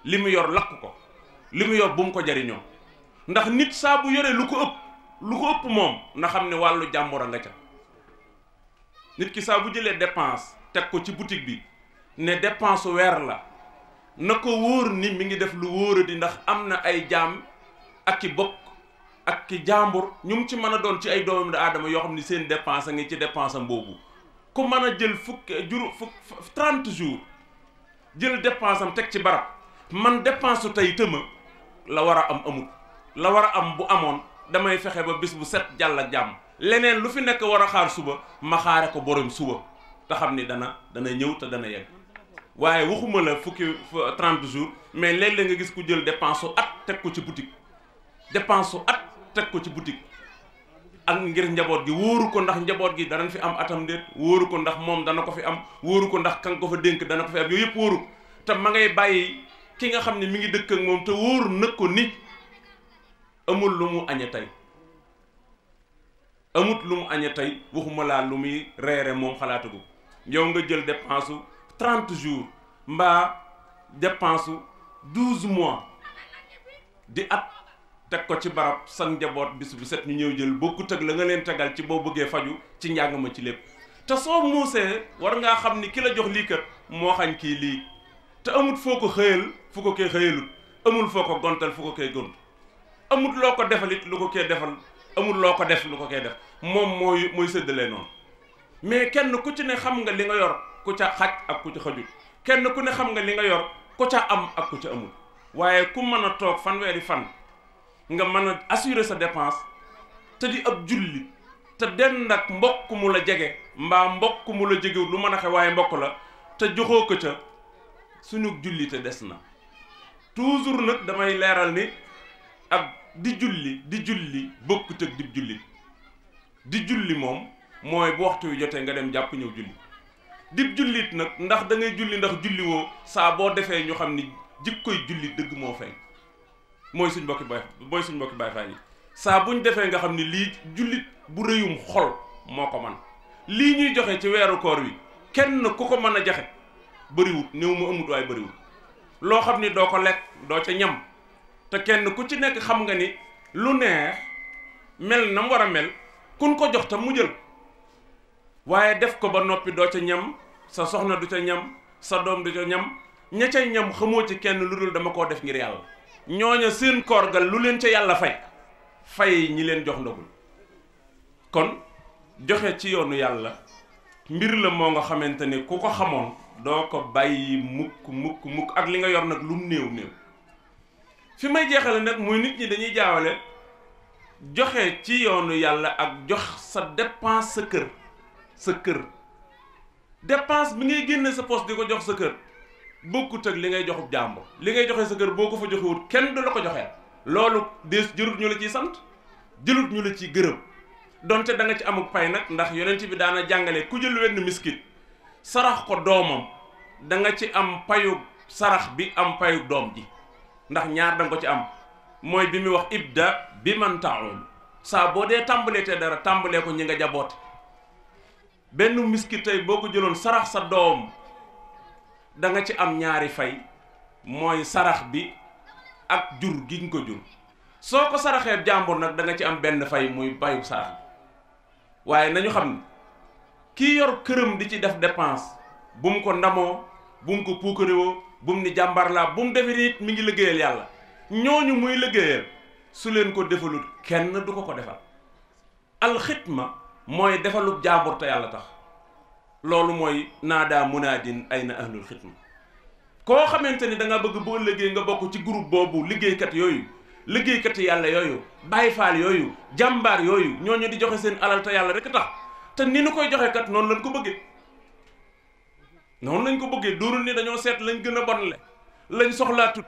S3: li mu yor lakk ko, li mu yor bu mu ko jariñoo. ndax nit saa bu yoree lu ko ëpp moom na xam ne wàllu jàmbur nga ca. nit ki saa bu jëlee dépense teg ko ci boutique bi ne dépense weer la na ko wóor ni mi ngi def lu wóoradi, ndax am na ay jaam ak ki bokk ak ki jàmbur ñu mu ci mën a doon ci ay doomu aadama yoo xam ni seen dépense a ngi ci dépense am boobu. ku mën a jël 30 jours jël dépense am teg ci barab, man dépense su tey tëma la war a am amut, la war a am bu amoon damay fexe ba bis bu set jàll ak jàmm. leneen lu fi nekk war a xaar suba ma xaare ko borom suba te xam ni dana ñëw te dana yegg. waaye waxuma la 30 jours mais léeg-léeg nga gis ku jël dépense su at teg ko ci boutique, dépense su at teg ko ci boutique ak ngir njaboot gi. wóoru ko ndax njaboot gi danañ fi am atam déet, wóoru ko ndax moom dana ko fi am, wóoru ko ndax kan ko fa dénk dana ko fi am. yooyu yëpp wóoru te ma ngay bàyyi ki nga xam ne mi ngi dëkk ak moom te wóoru nag ko ni amul lu mu añe tey, amut lu mu añe tey, waxuma laa lu muy reere moom xalaatu ko. yow nga jël dépense su 30 jours mbaa dépense su 12 mois di at teg ko ci barab sa njaboot bis bu set ñu ñëw jël bokkut ak la nga leen tegal ci boo bëggee faju ci njàng ma ci lépp. te soo muusee war ngaa xam ni ki la jox lii kat moo xañ kii lii te amut foo ko xëyal fu ko kee xëyalut, amul foo ko gontal fu ko kee gont, amut loo ko defalit lu ko kee defal, amul loo ko def lu ko kee def. moom mooy séddalee noonu. mais kenn ku ci ne xam nga li nga yor ku ca xaj ak ku ca xajul, kenn ku ne xam nga li nga yor ku ca am ak ku ca amul. waaye ku mën a toog fanweeri fan nga mën a assurer sa dépense te di ab julli te dend ak mbokk mu la jege mbaa mbokk mu la jegewul lu mën a xew waaye mbokk la te joxoo ko ca, suñu julli te des na. toujours nag damay leeral ni ak di julli bokkut ak di julli. di julli moom mooy bu waxtu wi jotee nga dem jàpp ñëw julli. dib jullit nag ndax da ngay julli ndax julli woo saa boo defee ñu xam ni jikkoy julli dëgg moo feeñ. mooy suñ mbokki Baay Faal yi saa buñ defee nga xam ni lii jullit bu rëyum xol moo ko man. lii ñuy joxe ci weeru koor wi kenn ku ko mën a joxe bëriwut, néew ma amut waaye bëriwut. loo xam ni doo ko lekk doo ca ñam te kenn ku ci nekk xam nga ni lu neex mel na mu war a mel kun ko jox te mu jël, waaye def ko ba noppi doo ca ñam, sa soxna du ca ñam, sa doom du ca ñam, ña ca ñam xamoo ci kenn lu dul dama koo def ngir yàlla. ñooña seen koor ga lu leen ca yàlla fay ñi leen jox ndogul. kon joxe ci yoonu yàlla mbir la moo nga xamante ni ku ko xamoon doo ko bàyyi mukk ak li nga yor nag lu mu néew. fi may jeexale nag muy nit ñi dañuy jaawale joxe ci yoonu yàlla ak jox sa dépense sa kër dépense bi ngay génne sa poste di ko jox sa kër bokkut ak li ngay joxub jàmbur. li ngay joxe sa kër boo ko fa joxewut kenn du la ko joxee. loolu des jërut ñu la ciy sant, jëlut ñu la ciy gërëm, donte da nga ci amuk pay nag, ndax yonent bi daana jàngale ku jël wenn miskit sarax ko doomam da nga ci am payu sarax bi am payu doom ji, ndax ñaar da nga ko ci am. mooy bi muy wax ibda bi man taawul, saa boo dee tàmbalee te dara tàmbalee ko ñi nga jaboote. benn miskit tey boo ko jëloon sarax sa doom da nga ci am ñaari fay, mooy sarax bi ak jur gi nga ko jur. soo ko saraxee jàmbur nag da nga ci am benn fay muy bayu sarax bi. waaye nañu xam ne kii yor këram di ci def dépense bu mu ko ndamoo, bu mu ko puukarewoo, bu mu ni jàmbar laa, bu mu defee nit mi ngi liggéeyal yàlla. ñooñu muy liggéeyal su leen ko defalut kenn du ko defal. alxitma mooy defalub jàmbur te yàlla tax. loolu mooy naadaa munaadin ayna ahlul xitma. koo xamante ni da nga bëgg boo liggéey nga bokk ci groupe boobu liggéeykat yooyu, liggéeykat yàlla yooyu, baay faal yooyu, jàmbaar yooyu, ñooñu di joxe seen alal te yàlla rek tax. te ni nu koy joxe kat noonu lañ ko bëggee, noonu lañ ko bëggee. dóorul ni dañoo seet lañ gën a bonle, lañ soxlaatut,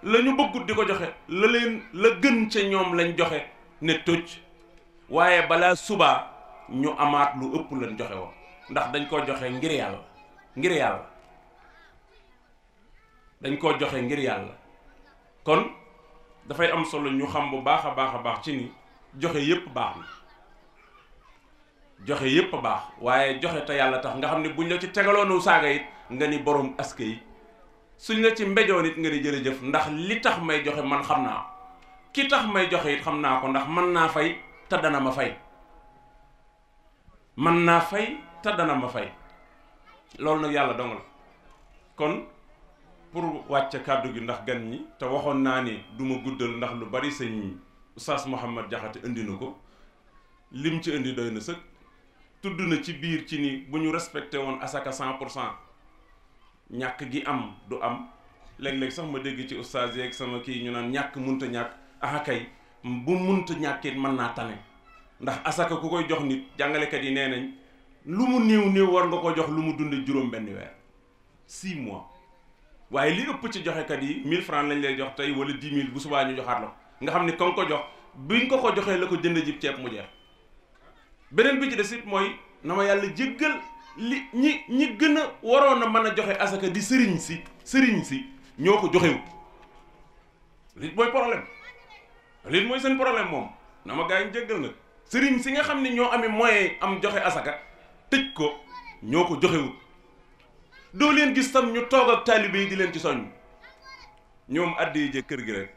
S3: la ñu bëggut di ko joxe, la gën ca ñoom lañ joxe ne tëj. waaye balaa subaa ñu amaat lu ëpp lañ joxe woon, ndax dañ koo joxe ngir yàlla, dañ koo joxe ngir yàlla. kon dafay am solo ñu xam bu baax a baax ci ni joxe yépp baax na joxe yépp baax waaye joxe te yàlla tax nga xam ne buñ la ci tegaloonu saaga it nga ni borom aske yi suñ la ci mbejoon it nga ni jërëjëf ndax li tax may joxe man xam naa ki tax may joxe it xam naa ko ndax mën naa fay te dana ma fay mën naa fay te dana ma fay loolu nag yàlla dong la kon pour wàcce kàddu gi ndax gan ñi te waxoon naa ni du ma guddal ndax lu bari sëñ Oustaz Mouhamed Diakhaté indi na ko lim ci indi doy na sëkk tudd na ci biir ci ni bu ñu respecté woon asaka 100% ñàkk gi am du am léeg-léeg sax ma dégg ci oustaz yeeg sama kii ñu naan ñàkk munta ñàkk ah kay bu munta ñàkkit mën naa tane ndax asaka ku koy jox nit jàngalekat yi nee nañ lu mu néew war nga ko jox lu mu dunde juróom benn weer 6 mois waaye li ëpp ci joxekat yi 1000 francs lañ lay jox tey wala 10 000 bu subaa ñu joxaat la nga xam ni ka nga ko jox buñ ko joxee la ko jënd jib ceeb mu jeex beneen bi ci des it mooy na ma yàlla jéggal li ñi gën a waroon a mën a joxe asaka di sëriñ si ñoo ko joxewut lit mooy problème lit mooy seen problème moom na ma gaa yi jéggal nag sëriñ si nga xam ne ñoo amee moyen am joxe asaka tëj ko ñoo ko joxewut doo leen gis tam ñu toog ak taalibe yi di leen ci soññ ñoom addee ji kër gi rek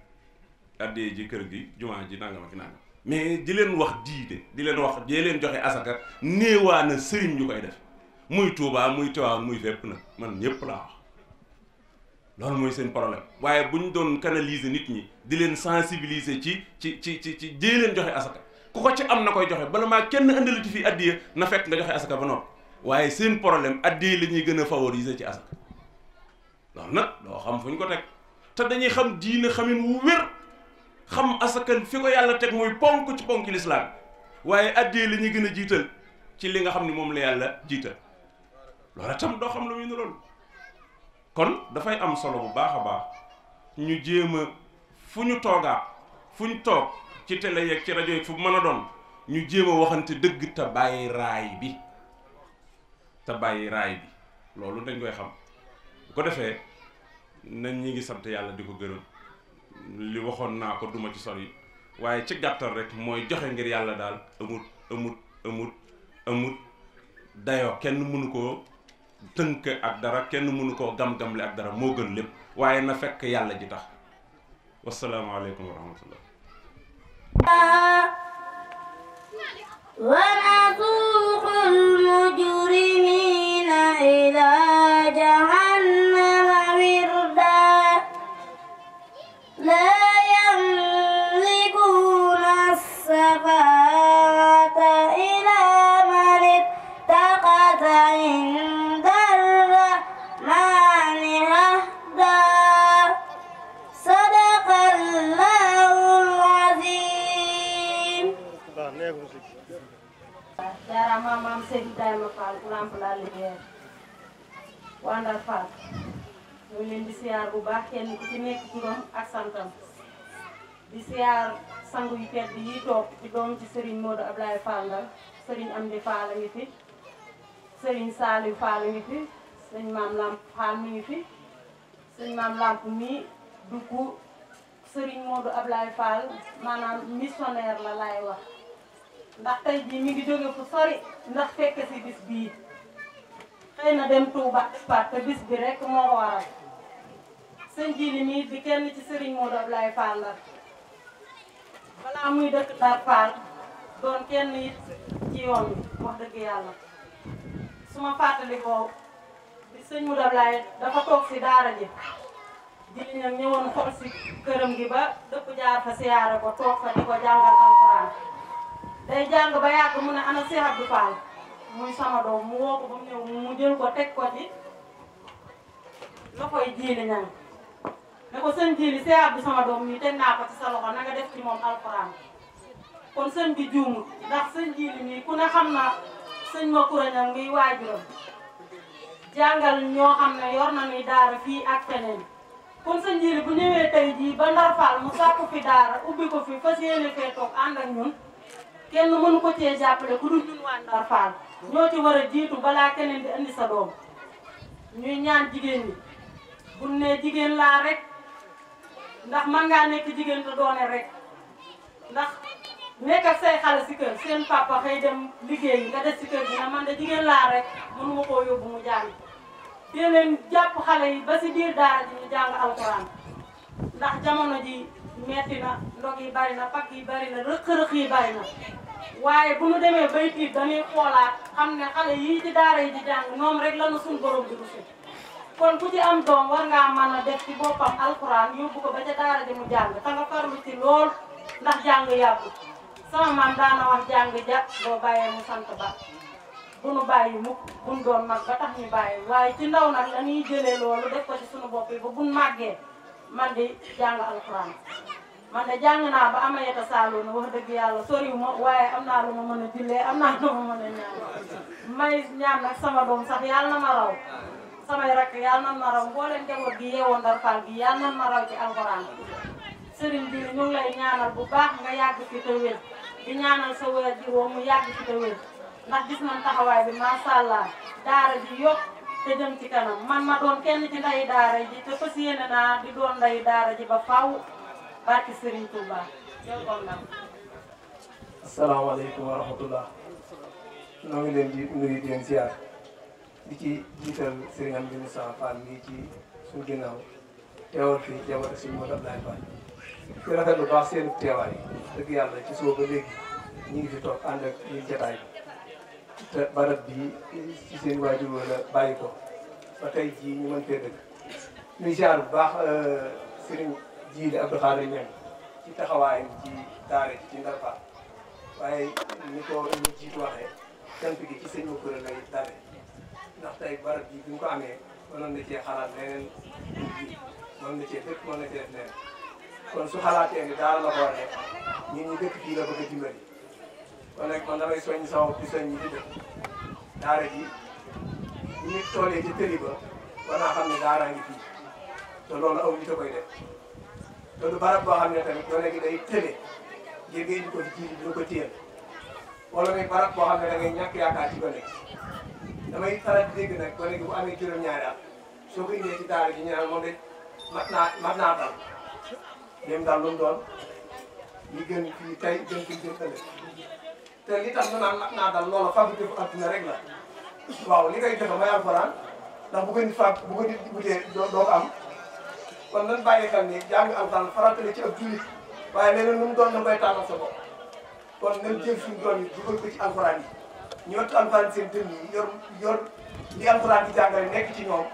S3: addee ji kër gi jumaa ji nangam ak nangam mais di leen wax diide di leen wax di leen joxe asaka néewaana sëriñ ñu koy def muy Tuubaa muy Tiwaawan muy fépp nag man ñëpp laa wax loolu mooy seen problème waaye bu ñu doon canaliser nit ñi di leen sensibiliser ci jee leen joxe asaka ku ko ci am na koy joxe bala maa kenn andalati fii addiya na fekk nga joxe asaka ba noppi waaye seen problème addiya la ñuy gën a favoriser ci asaka loolu nag doo xam fu ñu ko teg te dañuy xam diine xamin wu wér xam asaka fi ko yàlla teg muy ponk ci ponk lislaam waaye addiya la ñuy gën a jiital ci li nga xam ne moom la yàlla jiital loolu itam doo xam lu muy niroon kon dafay am solo bu baax a baax ñu jéem a fu ñu toogaat fu ñu toog ci télé yeeg ci rajo yeeg fu mën a doon ñu jéem a waxante dëgg te bàyyi raay bi loolu dañ koy xam bu ko defee nañ ñi ngi sant yàlla di ko gërëm li waxoon naa ko duma ci sori waaye ci gàttal rek mooy joxe ngir yàlla daal amut dayoo kenn mënu koo tënk ak dara kenn mënu koo gam-gamle ak dara moo gën lépp waaye na fekk yàlla ji tax wasalaamaaleykum wa rahmatullah
S4: ونسوق المجرمين إلى جهنم وردا لا يملكون الشفاعة إلا من اتخذ عند الرحمن عهدا صدق الله العظيم. jaaraama maam Seydou Ibrahima Fall lamp la lumière waa Ndar Fall ñu leen di siyaar bu baax kenn ku ci nekk turam ak santam di siyaar sangu yu tedd yi toog ci doom ci Serigne Modou Ablaye Fall Ndar Serigne Amdi Fall a ngi fi Serigne Saliou Fall a ngi fi Serigne Maam Lamp Fall mi ngi fi Serigne Maam Lamp mi dugg Serigne Modou Ablaye Fall maanaam missionnaire la laay wax ndax tey jii mi ngi jóge fu sori ndax fekk si bis bii xëy na dem Touba Espat te bis bi rek moo ko waral sëñ Jili mii di kenn ci Serigne Modou Ablaye Fall Ndar balaa muy dëkk Ndar Fall doon kenn it ci yoon bi wax dëgg yàlla su ma fàttali ko di sëñ Modou Ablaye dafa toog si daara ji Jili ñam ñëwoon xool si këram gi ba dëpp jaar fa siyaare ko toog fa di ko jàngal alxuraan day jàng ba yàgg mu ne ana Cheikh Abdou Fall muy sama doom mu woo ko ba mu ñëw mu jël ko teg ko ci loxoy Jili ñang ne ko sëñ Jili Cheikh Abdou sama doom mi teg naa ko ci sa loxo na nga def ci moom alxuraan kon sëñ bi juumut ndax sëñ Jili mii ku ne xam na sëñ Makura ñang ngiy waajuram jàngal ñoo xam ne yor na ni daara fii ak feneen kon sëñ Jili bu ñëwee tey jii ba Ndar Fall mu sàkku fi daara ubbi ko fi fas yéene fee toog ànd ak ñun kenn mënu ko cee jàppale ku dul ñun waa Ndar Fall ñoo ci war a jiitu balaa keneen di indi sa doom ñuy ñaan jigéen ñi bu ne jigéen laa rek ndax man ngaa nekk jigéen te doone rek ndax nekk ak say xale si kër seen papa xëy dem liggéeyi nga des si kër gi na man de jigéen laa rek mënuma koo yóbbu mu jàng dee leen jàpp xale yi ba si biir daara ji ñu jàng alxuraan ndax jamono ji metti na ndog yi bari na pakk yi bari na rëq-rëq yi bari na waaye bu ñu demee bay tiit dañuy xoolaat xam ne xale yii ci daara yi di jàng ñoom rek lanu suñ borom di rusi kon ku ci am doom war ngaa mën a def ci boppam alxuraan yóbbu ko ba ca daara ji mu jàng te nga farlu ci lool ndax jàng yàggu sama maam daana wax jàng ja boo bàyyee mu sant ba bu nu bàyyi mukk buñ doon mag ba tax ñu bàyyi waaye ci ndaw nag la ñuy jëlee loolu def ko ci suñu bopp yi ba buñ màggee man di jàng alxuraan man de jàng naa ba ama yeta saaloona wax dëgg yàlla soriwu ma waaye am naa lu ma mën a jullee am naa lu ma mën a ñaan may ñaan nag sama doom sax yàlla na ma raw samay rakk yàlla na ma raw mbooleen njaboot gi yeewoo Ndar Fall gi yàlla na ma raw ci alxuraan sëriñ bi ñu ngi lay ñaanal bu baax nga yàgg fi te wér di ñaanal sa wér ji woo mu yàgg fi te wér ndax gis nañ taxawaay bi macha allah daara ji yokk te jëm ci kanam man ma doon kenn ci ndayi daara ji te fas yéene naa di doon ndayi daara ji ba faaw barki Serigne Touba jërëjëf nag.
S5: asalaamaaleykum wa rahmatullah ñoo ngi leen di nuyu di leen ziar di ci jiital Serigne Amdi Moussa Fall mii ci suñu ginnaaw teewal fii jamono suñu mot Abdoulaye Fall di rafetlu bu baax seen teewaay dëgg yàlla ci suba ba léegi ñu ngi fi toog ànd ak ñun jotaay bi te barab bii ci seen waajur wala bàyyi ko ba tey jii ñu mën fee dëkk ñuy ziar bu baax Serigne Jiili Abdou Khadir Niang ci taxawaayam ci daara ci Ndar Fall waaye ni ko ñu jiitu waxee cant gi ci sëñ Makoura lay dale ndax tey barab bi bi ñu ko amee mënoon na cee xalaat leneen ji mën na cee dëkk mën na cee def leneen kon su xalaatee ni daara la ko war a def ñun ñu dëkk fii la bëgg a dimbali kon nag man damay soññ sama bopp di soññ ñi di dëkk daara ji bu nit toolee ci tëli ba war naa xam ne daaraa ngi fii te loolu aw nit a koy def te lu barab boo xam ne tamit gone gi day tële ngir nga indi ko fi ji du ko téyel wala muy barab boo xam ne da ngay ñàkk yaakaar ci gone gi damay faral di dégg nag gone gi bu amee juróom-ñaari at soo ko indee ci daara ji ñu naan moom de mat naa dal dem daal lu mu doon li gën fii tey gën fi gën ëllëg te li tax ñu naan mat naa dal loola fabriqué fu adduna rek la waaw li koy defe may alxuraan ndax bu ko nit bu ko nit butee doo ko am kon nan bàyyi xel ni jàng alxuraan farata la ci ab jullit waaye leneen lu mu doon da koy tànnal sa bopp kon nañ jël suñu doom yi dugal ko ci alxuraan yi ñu wattu alxuraan seen dënn yi yor li alxuraan di jàngale nekk ci ñoom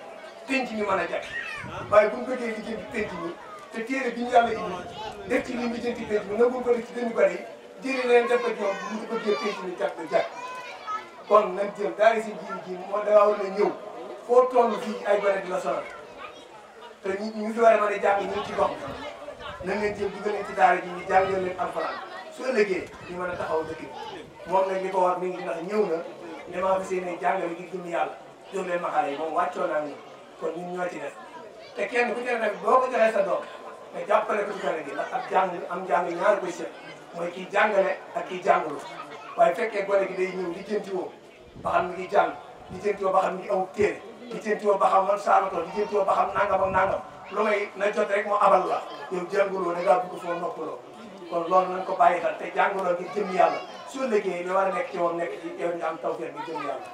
S5: penc mi mën a jag waaye bu ñu bëggee lijjanti penc mi te téere bi ñu yàlla indi def ci li lijjanti penc mi nanguñ ko def ci dënnu bari yi jëri leen def ko ci ñoom bu ñu bëggee penc mi jag kon nañ jël daal si ji moo da war na ñëw foo toll fii ay gone di la sonal te ñu fi war a mën a jàng ñu ci gox nañ leen jël dugal leen ci daara ji ñu jàngal leen alxuraan su ëllëgee ñu mën a taxaw dëkk bi moom nag li ko war mi ngi ndax ñëw na ne maa fi seen jàngale ngir gëm yàlla jox leen ma xale yi moom wàccoo naa ñu kon ñun ñoo ci def te kenn ku ci ne nag boo ko joxee sa doom nga jàppale ko ci gone gi ndax ak jàng am jàng ñaari koy seet mooy kii jàngale ak kii jàngalu waaye fekkee gone gi day ñëw lijjanti woo ba xam ni ngi jàng lijjanti woo ba xam ni aw téere lijjanti woo ba xam man saamatoo lijjanti woo ba xam nangam ak nangam lu may na jot rek moo abal la yow jànguloo da ngaa bëgg foo noppaloo kon loolu nañ ko bàyyi xel te jàngaloo ngir jëm yàlla soo liggéey li war a nekk ci moom nekk ci yow ñu am tawfeex bi jëm yàlla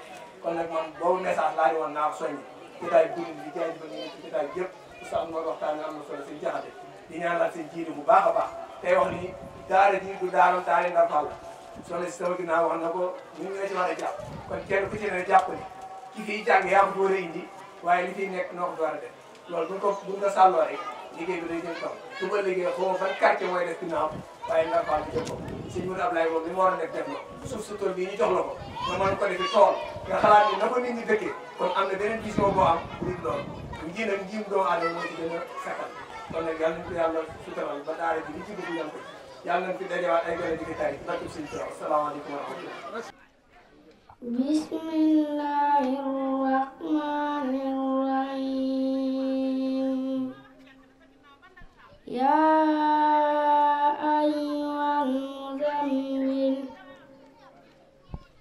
S5: kon nag man boobu message laa di woon naa ko soññi jotaay guddi bi jaay ba ñu ci jotaay yëpp oustaz moo waxtaan am na solo seen jaxate di ñaanal seen jiitu bu baax a baax tey wax ni daara ji du daaram daara Ndar Fall soo ne si sama ginnaaw wax na ko ñu ngi la ci war a jàpp kon kenn ku ci ne jàpp ni ki fiy jàng yaa ko war a indi waaye li fiy nekk noo ko war a def loolu buñ ko sàlloo rek liggéey bi day jëm kaw su ma liggéey xaw ma ban quartier mooy def ginnaaw waaye Ndar Fall bi jëm ko sëñ Mourou Ablaye boobu li mu war a def def la suuf si tool bii ñu jox la ko nga mën ko defi tool nga xalaat ni na ko nit ñi dëkkee kon am na beneen vision boo am nit loolu nji nag njiim doomu aadama moo ci gën a sakal kon nag yàlla nañ ko yàlla sutural ba daara ji li ci bëgg yam ko yàlla nañ fi dajewaat ay gone di fi tari barke sëñ Tuubaa asalaamaaleykum wa rahmatulah
S6: bismillahir rahmanir rahim ya ayyuhal muzammil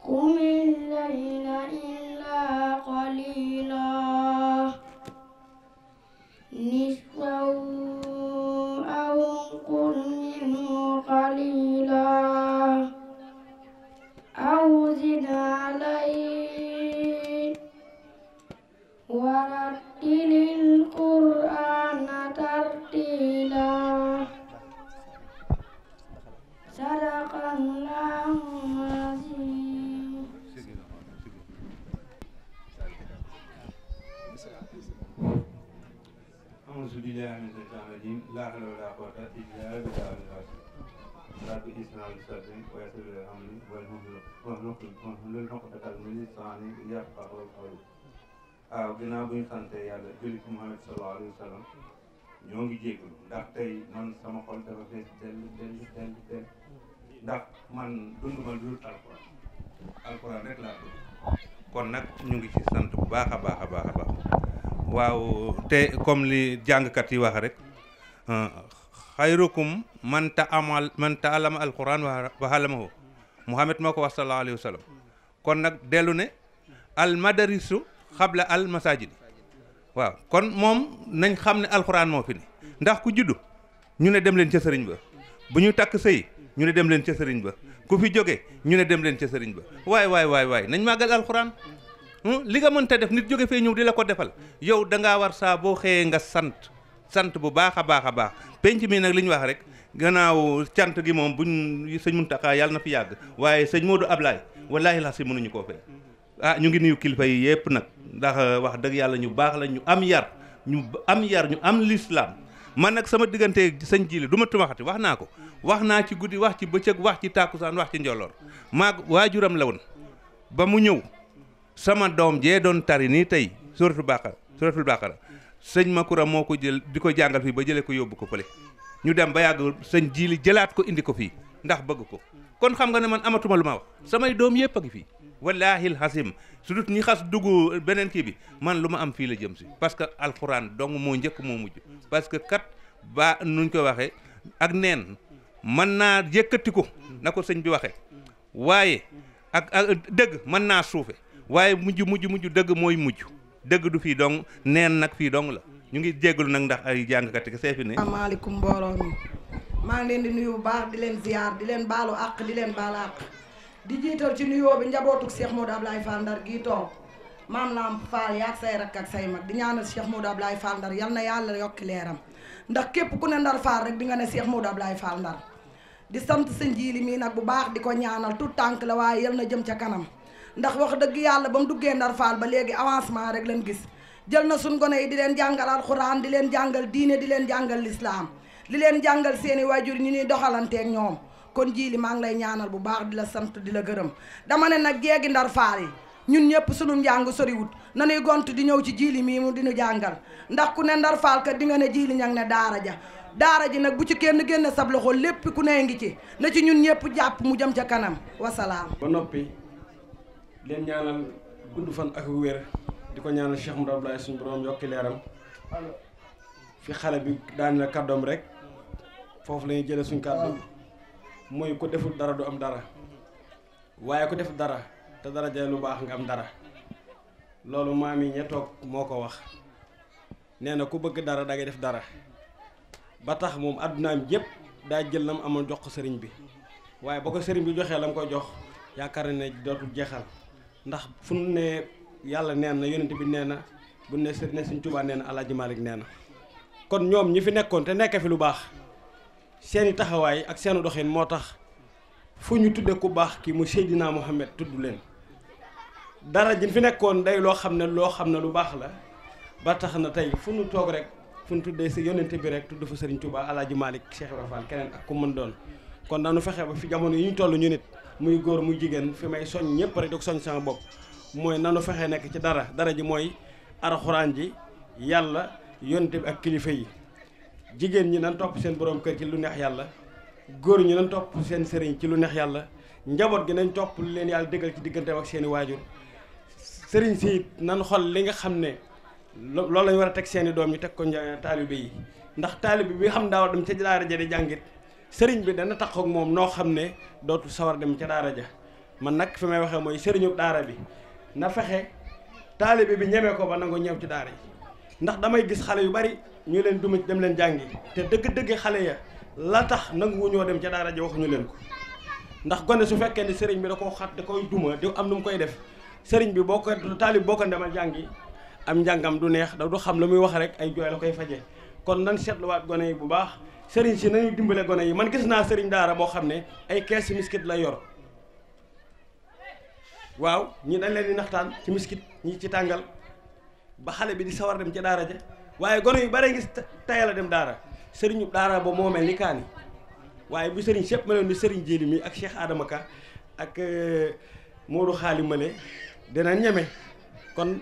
S6: qumil layla illa qalila nisfahu
S7: يسر أمري واحلل عقدة من لساني يفقهوا قولي. ginnaaw bu ñu sante yàlla julli ci Muhammad sallallahu alayhi wa sallam ñoo ngi jégalu ndax tey man sama xol dafa fees dell ndax man dunduma lu dul alxuraan rek laa dund. kon nag ñu ngi ci sant bu baax a baax a baax a baax waaw te comme li jàngkat yi wax rek xayrukum man ta'allama alxuraan wa allamahu Muhammad moo ko wax sallallahu alayhi wa sallam. kon nag dellu ne al madarisu xabla al masajid waaw kon moom nañ xam ne alxuraan moo fi ne ndax ku juddu ñu ne dem leen ca sëriñ ba bu ñu takk sëy ñu ne dem leen ca sëriñ ba ku fi jóge ñu ne dem leen ca sëriñ ba waay nañ màggal alxuraan li nga mënta def nit jóge fee ñëw di la ko defal yow da ngaa war saa boo xëyee nga sant bu baax a baax a baax penc mi nag li ñu wax rek gannaaw cant gi moom buñ sëñ Muntaxa yàlla na fi yàgg waaye sëñ Modou Ablaye wallaahi la si mënuñu koo fay ñu ngi nuyu kilifa yi yëpp nag ndax wax dëgg yàlla ñu baax la ñu am yar ñu am lislaam man nag sama diggante sëñ Jili du ma tumaxati wax naa ko wax naa ci guddi wax ci bëccëg wax ci tàkkusaan wax ci njolloor maag waajuram la woon ba mu ñëw sama doom jee doon tari nii tey suratul baqara sëñ Makura moo ko jël di ko jàngal fii ba jëlee ko yóbbu ko fële ñu dem ba yàgg sëñ Jili jëlaat ko indi ko fii ndax bëgg ko kon xam nga ne man amatuma lu ma wax samay doom yëpp a ngi fii wallaahil hasim su dut ñi xas dugg beneen kii bi man lu ma am fii la jëm si parce que alxuraan dong moo njëkk moo mujj parce que kat ba nuñ ko waxee ak neen mën naa yëkkati ko na ko sëñ bi waxee waaye ak dëgg mën naa suufe waaye mujj dëgg mooy mujj dëgg du fii dong neen nag fii dong la ñu ngi jéggalu nag ndax ay jàngkat yi seefi ne
S8: asalaamaaleykum mbooloo mi maa ngi leen di nuyu bu baax di leen ziar di leen baalu àq di leen baal àq di jiital ci nuyoo bi njabootuk Cheikh Modou Ablaye Fall Ndar gii toog maam Lamp Fall yaag say rakk ak say mag di ñaanal Cheikh Modou Ablaye Fall Ndar yal na yàlla yokki leeram ndax képp ku ne Ndar Fall rek di nga ne Cheikh Modou Ablaye Fall Ndar di sant sëñ Jili mii nag bu baax di ko ñaanal tout tànk la waaye yal na jëm ca kanam ndax wax dëgg yàlla ba mu duggee Ndar Fall ba léegi avancement rek lañ gis jël na suñ gone yi di leen jàngal alxuraan di leen jàngal diine di leen jàngal lislaam di leen jàngal seeni waajur ñi ñuy doxalanteeg ñoom kon Jili maa ngi lay ñaanal bu baax di la sant di la gërëm dama ne nag jeegi Ndar Fall yi ñun ñëpp sunu njàng soriwut nanuy gont di ñëw ci Jili mii mu dinu jàngal ndax ku ne Ndar Fall kat di nga ne Jili ñang ne daara ji nag bu ci kenn génn sab loxo lépp ku ne ngi ci na ci ñun ñëpp jàpp mu jëm ca kanam wasalaam.
S9: ba noppi leen ñaanal gudd fan ak wér di ko ñaanal Cheikh Modou Ablaye suñu borom yokki leeram fi xale bi daan la kàddoom rek foofu la ñuy jëlee suñ kàddu mooy ku deful dara du am dara waaye ku def dara te dara jay lu baax nga am dara loolu maam yi ña toog moo ko wax nee na ku bëgg dara da ngay def dara ba tax moom addunaam yëpp daa jël lam amoon jox ko sëriñ bi waaye ba ko sëriñ bi joxee la mu koy jox yaakaar ne dootul jeexal ndax fu nu ne yàlla nee na yonent bi nee na bu ne Sëriñ Tuubaa nee na Alaaji Maalik nee na kon ñoom ñi fi nekkoon te nekk fi lu baax seeni taxawaay ak seenu doxin moo tax fu ñu tudde ku baax ki mu Seydina Muhammad tudd leen dara ji fi nekkoon day loo xam ne lu baax la ba tax na tey fu ñu toog rek fu ñu tuddee si yonent bi rek tudd fa Sëriñ Tuubaa Alaaji Maalik Cheikh Ibra Fall keneen ak ku mën doon kon dañu fexe ba fi jamono yi ñu toll ñu nit muy góor muy jigéen fi may soñ ñëpp rek di ko soñ sama bopp mooy nanu fexe nekk ci dara ji mooy alxuraan ji yàlla yonent bi ak kilifa yi jigéen ñi nan topp seen borom kër ci lu neex yàlla góor ñi nan topp seen sëriñ ci lu neex yàlla njaboot gi nañ topp lu leen yàlla déggal ci diggante ak seeni waajur sëriñ si nan xol li nga xam ne loolu lañ war a teg seeni doom ñu teg ko taalibe yi ndax taalibe bi xam daa war dem ca daara ja di jàngit sëriñ bi dana tax ak moom noo xam ne dootu sawar dem ca daara ja man nag fi may waxee mooy sëriñu daara bi na fexe taalibe bi ñemee ko ba nangoo ñëw ci daara yi ndax damay gis xale yu bari ñu leen duma dem leen jàngi te dëgg-dëgg xale ya la tax nangu ñoo dem ca daara ja waxuñu leen ko ndax gone su fekkee ne sëriñ bi da koo xat da koy duma di am nu mu koy def sëriñ bi boo ko taalib boo ko demal jàngi am njàngam du neex da du xam lu muy wax rek ay jooy la koy faje kon nan seetluwaat gone yi bu baax sëriñ si nañu dimbale gone yi man gis naa sëriñ daara boo xam ne ay kees miskit la yor waaw ñi dañ leen di naxtaan ci miskit ñi ci tàngal ba xale bi di sawar dem ca daara ja waaye gone yu bare ngi tayal a dem daara sëriñu daara ba moo mel ni kaani waaye bu sëriñ sépp meloon ni sëriñ Jéeli mi ak Cheikh Adama Ka ak Modou Xaali Male dina ñeme. kon